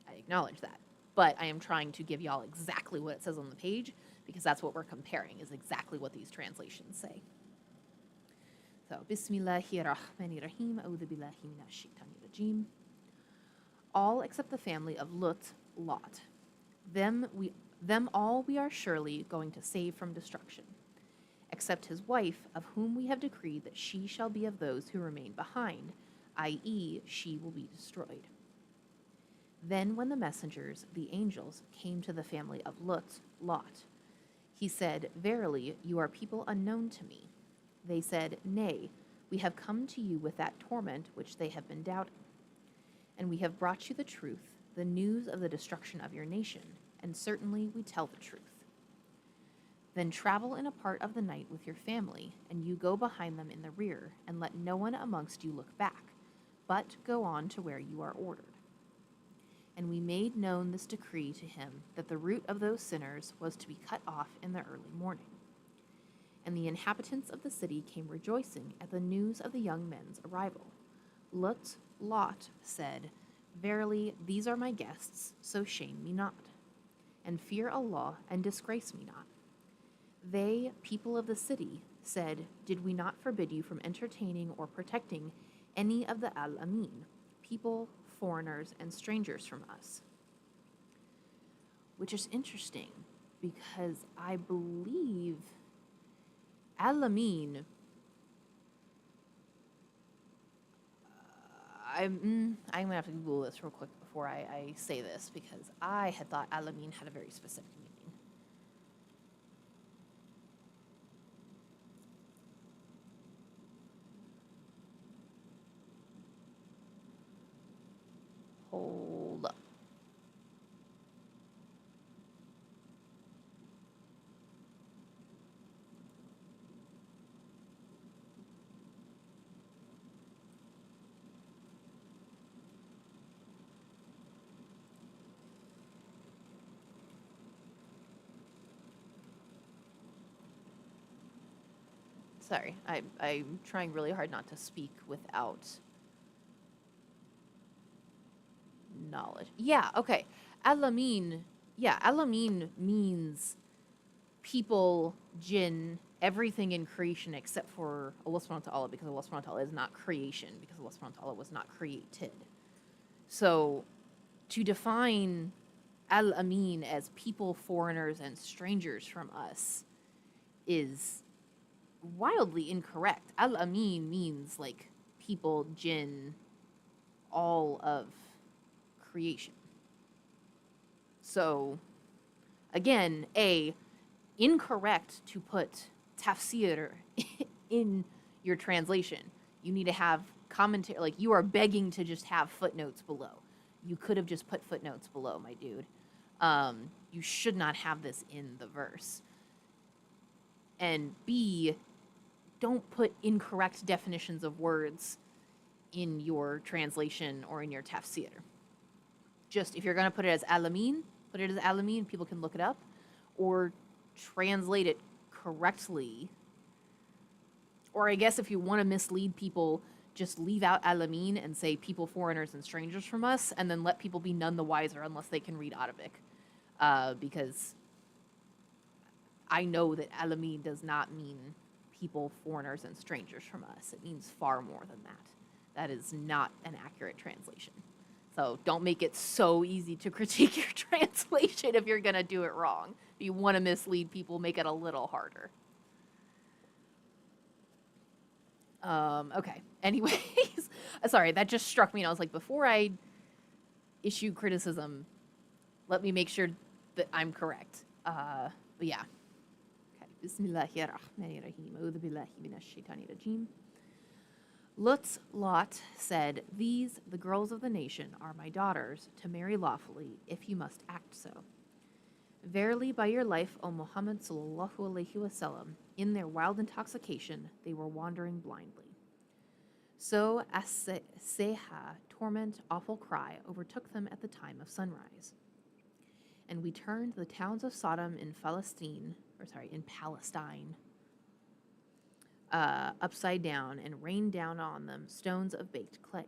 I acknowledge that. But I am trying to give y'all exactly what it says on the page, because that's what we're comparing, is exactly what these translations say. So, Bismillahirrahmanirrahim, A'udhu billahi minash shaitanir rajim. All except the family of Lot. Them all we are surely going to save from destruction, except his wife, of whom we have decreed that she shall be of those who remain behind, i.e., she will be destroyed. Then when the messengers, the angels, came to the family of Lot, he said, verily, you are people unknown to me. They said, nay, we have come to you with that torment which they have been doubting. And we have brought you the truth, the news of the destruction of your nation, and certainly we tell the truth. Then travel in a part of the night with your family, and you go behind them in the rear, and let no one amongst you look back, but go on to where you are ordered. And we made known this decree to him, that the root of those sinners was to be cut off in the early morning. And the inhabitants of the city came rejoicing at the news of the young men's arrival. Lot said, verily, these are my guests, so shame me not, and fear Allah, and disgrace me not. They, people of the city, said, did we not forbid you from entertaining or protecting any of the Al-Amin, people, foreigners, and strangers from us? Which is interesting, because I believe Al-Amin, I'm going to have to Google this real quick before I say this, because I had thought Al-Amin had a very specific meaning. Hold up. Sorry, I'm trying really hard not to speak without knowledge. Yeah, okay. Al-Amin, yeah, Al-Amin means people, jinn, everything in creation except for Allah subhanahu wa ta'ala, because Allah subhanahu wa ta'ala is not creation, because Allah subhanahu wa ta'ala was not created. So to define Al-Amin as people, foreigners, and strangers from us is wildly incorrect. Al-Amin means like people, jinn, all of creation. So, again, incorrect to put tafsir in your translation. You need to have commentary, like you are begging to just have footnotes below. You could have just put footnotes below, my dude. You should not have this in the verse. And B, don't put incorrect definitions of words in your translation or in your tafsir. Just if you're going to put it as alamin, put it as alamin, people can look it up, or translate it correctly. Or I guess if you want to mislead people, just leave out alamin and say people, foreigners, and strangers from us, and then let people be none the wiser unless they can read Arabic. Because I know that alamin does not mean people, foreigners, and strangers from us. It means far more than that. That is not an accurate translation. So don't make it so easy to critique your translation if you're going to do it wrong. If you want to mislead people, make it a little harder. Okay. Anyways, sorry, that just struck me. And I was like, before I issue criticism, let me make sure that I'm correct. But yeah. Okay. Bismillahirrahmanirrahim. A'udhu billahi minash shaitani rajim. Lot said, "These, the girls of the nation, are my daughters, to marry lawfully, if you must act so. Verily, by your life, O Muhammad sallallahu alaihi wasallam, in their wild intoxication, they were wandering blindly. So as-seha, torment, awful cry, overtook them at the time of sunrise. And we turned the towns of Sodom in Palestine, upside down and rained down on them stones of baked clay.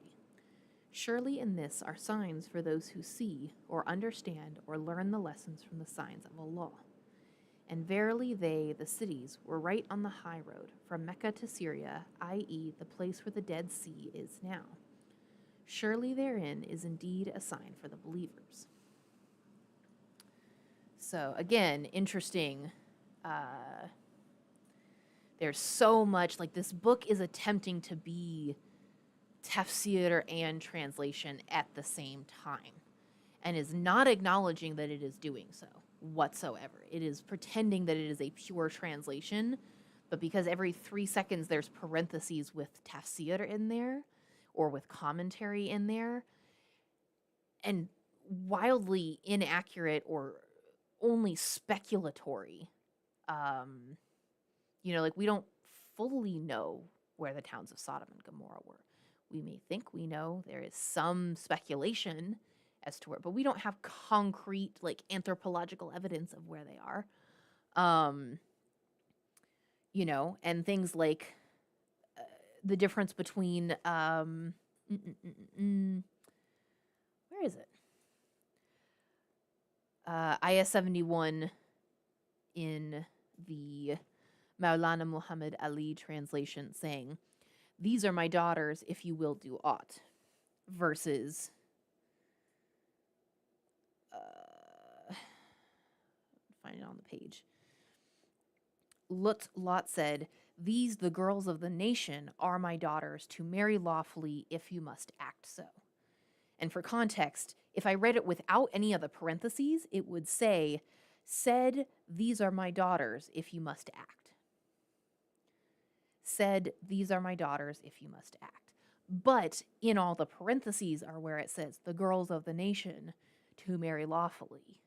Surely in this are signs for those who see or understand or learn the lessons from the signs of Allah. And verily they, the cities, were right on the high road from Mecca to Syria, i.e., the place where the Dead Sea is now. Surely therein is indeed a sign for the believers." So again, interesting. There's so much, like this book is attempting to be tafsir and translation at the same time and is not acknowledging that it is doing so whatsoever. It is pretending that it is a pure translation, but because every 3 seconds there's parentheses with tafsir in there or with commentary in there, and wildly inaccurate or only speculatory. Like we don't fully know where the towns of Sodom and Gomorrah were. We may think we know. There is some speculation as to where, but we don't have concrete, like, anthropological evidence of where they are. And things like the difference between, where is it? Ayah 71 in the Maulana Muhammad Ali translation saying, "These are my daughters if you will do aught," versus find it on the page. Lot said, "These, the girls of the nation, are my daughters, to marry lawfully if you must act so." And for context, if I read it without any of the parentheses, it would say, "Said, these are my daughters if you must act." Said, "These are my daughters if you must act." But in all the parentheses are where it says, "the girls of the nation to marry lawfully."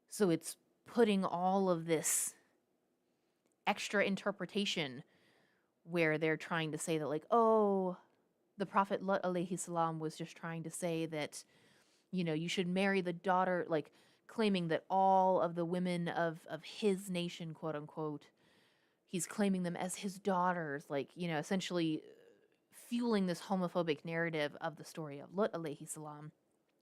So it's putting all of this extra interpretation where they're trying to say that, like, oh, the Prophet Lut alayhi salam was just trying to say that, you should marry the daughter, like claiming that all of the women of his nation, quote unquote, he's claiming them as his daughters, like, essentially fueling this homophobic narrative of the story of Lut alayhi salam,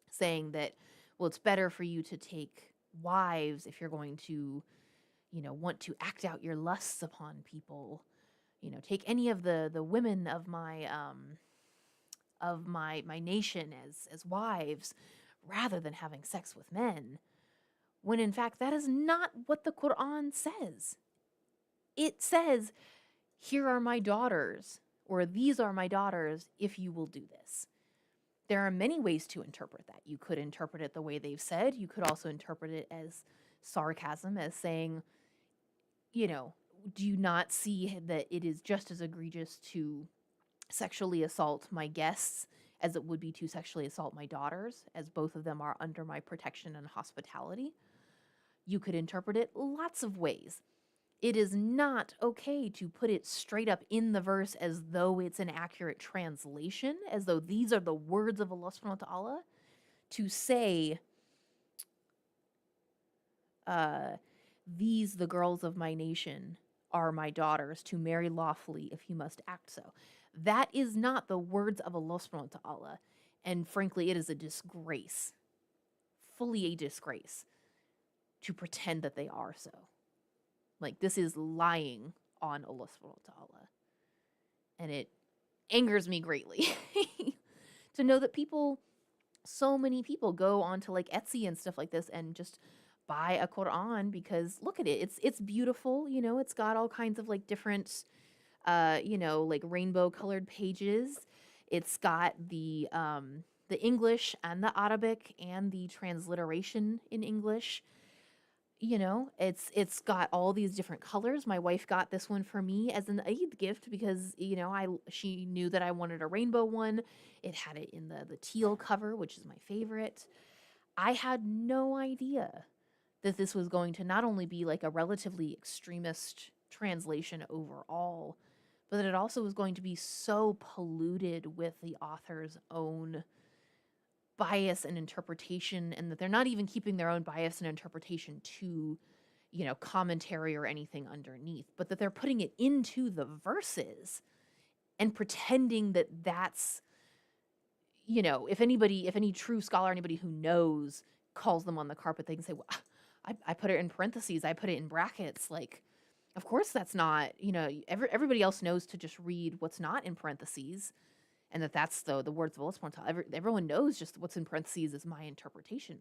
saying that, well, it's better for you to take wives if you're going to, want to act out your lusts upon people. Take any of the women of my nation as wives rather than having sex with men. When in fact that is not what the Quran says. It says, here are my daughters, or these are my daughters if you will do this. There are many ways to interpret that. You could interpret it the way they've said. You could also interpret it as sarcasm, as saying, you know, do you not see that it is just as egregious to sexually assault my guests as it would be to sexually assault my daughters, as both of them are under my protection and hospitality? You could interpret it lots of ways. It is not okay to put it straight up in the verse as though it's an accurate translation, as though these are the words of Allah subhanahu wa ta'ala, to say, these, the girls of my nation, are my daughters, to marry lawfully if you must act so. That is not the words of Allah subhanahu wa ta'ala. And frankly, it is a disgrace, fully a disgrace, to pretend that they are so. Like, this is lying on Allah subhanahu wa ta'ala. And it angers me greatly to know that people, so many people go onto like Etsy and stuff like this and just buy a Quran because look at it. It's beautiful, you know, it's got all kinds of like different you know, like rainbow colored pages. It's got the English and the Arabic and the transliteration in English. You know, it's got all these different colors. My wife got this one for me as an Eid gift because, you know, she knew that I wanted a rainbow one. It had it in the teal cover, which is my favorite. I had no idea that this was going to not only be like a relatively extremist translation overall, but that it also was going to be so polluted with the author's own bias and interpretation, and that they're not even keeping their own bias and interpretation to, you know, commentary or anything underneath, but that they're putting it into the verses and pretending that that's, you know, if any true scholar, anybody who knows, calls them on the carpet, they can say, well, I put it in parentheses, I put it in brackets. Like, of course that's not, you know, everybody else knows to just read what's not in parentheses, and that's the words of Allah subhanahu wa ta'ala. Everyone knows just what's in parentheses is my interpretation.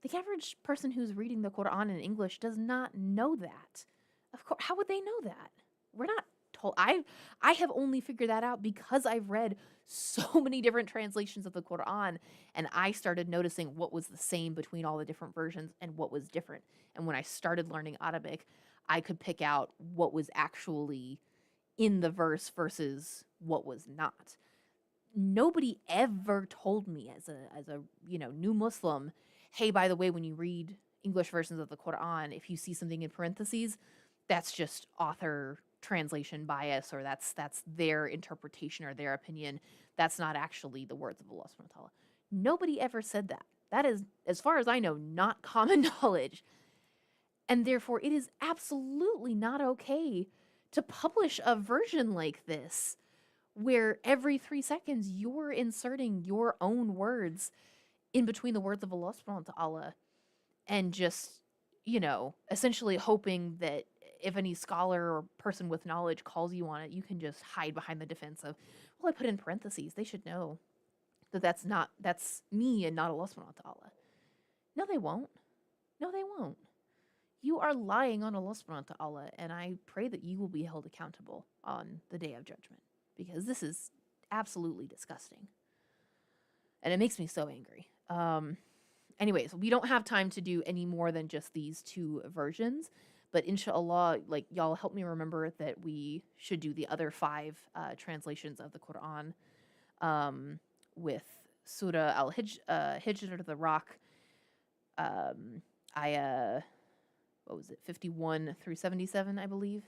The average person who's reading the Quran in English does not know that. Of course, how would they know that? We're not told. I have only figured that out because I've read so many different translations of the Quran, and I started noticing what was the same between all the different versions and what was different. And when I started learning Arabic, I could pick out what was actually in the verse versus what was not. Nobody ever told me as a you know, new Muslim, hey, by the way, when you read English versions of the Quran, if you see something in parentheses, that's just author translation bias, or that's their interpretation or their opinion. That's not actually the words of Allah subhanahu wa ta'ala. Nobody ever said that. That is, as far as I know, not common knowledge. And therefore, it is absolutely not okay to publish a version like this, where every 3 seconds you're inserting your own words in between the words of Allah subhanahu wa ta'ala, and just, you know, essentially hoping that if any scholar or person with knowledge calls you on it, you can just hide behind the defense of, well, I put in parentheses. They should know that that's me and not Allah subhanahu wa ta'ala. No, they won't. No, they won't. You are lying on Allah subhanahu wa ta'ala, and I pray that you will be held accountable on the day of judgment, because this is absolutely disgusting. And it makes me so angry. Anyways, we don't have time to do any more than just these two versions, but inshallah, like, y'all help me remember that we should do the other 5 translations of the Quran, with Surah Al-Hijr, the Rock, ayah, what was it, 51 through 77, I believe.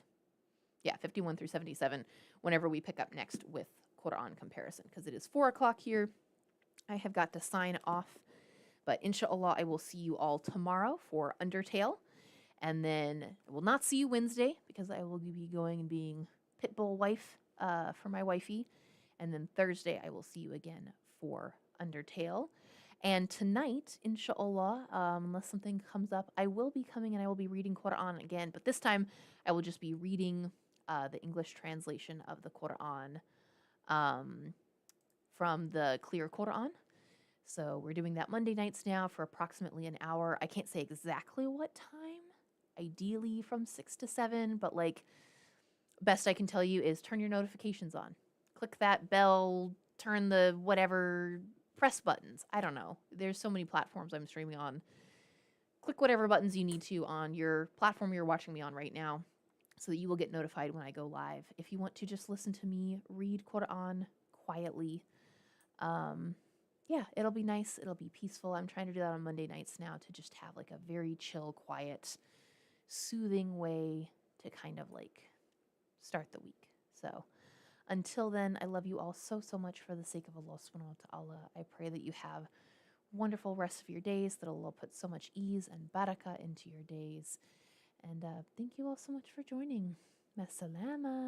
Yeah, 51 through 77, whenever we pick up next with Quran comparison, because it is 4 o'clock here. I have got to sign off, but inshallah, I will see you all tomorrow for Undertale, and then I will not see you Wednesday, because I will be going and being Pitbull wife for my wifey, and then Thursday, I will see you again for Undertale. And tonight, inshallah, unless something comes up, I will be coming and I will be reading Quran again. But this time, I will just be reading the English translation of the Quran from the Clear Quran. So we're doing that Monday nights now for approximately an hour. I can't say exactly what time. ideally from 6 to 7, but like best I can tell you is turn your notifications on. Click that bell, turn the whatever, press buttons. I don't know. There's so many platforms I'm streaming on. Click whatever buttons you need to on your platform you're watching me on right now so that you will get notified when I go live. If you want to just listen to me read Quran quietly, yeah, it'll be nice. It'll be peaceful. I'm trying to do that on Monday nights now to just have like a very chill, quiet, soothing way to kind of like start the week. So until then, I love you all so, so much for the sake of Allah subhanahu wa ta'ala. I pray that you have wonderful rest of your days, that Allah put so much ease and barakah into your days. And thank you all so much for joining. Masalama.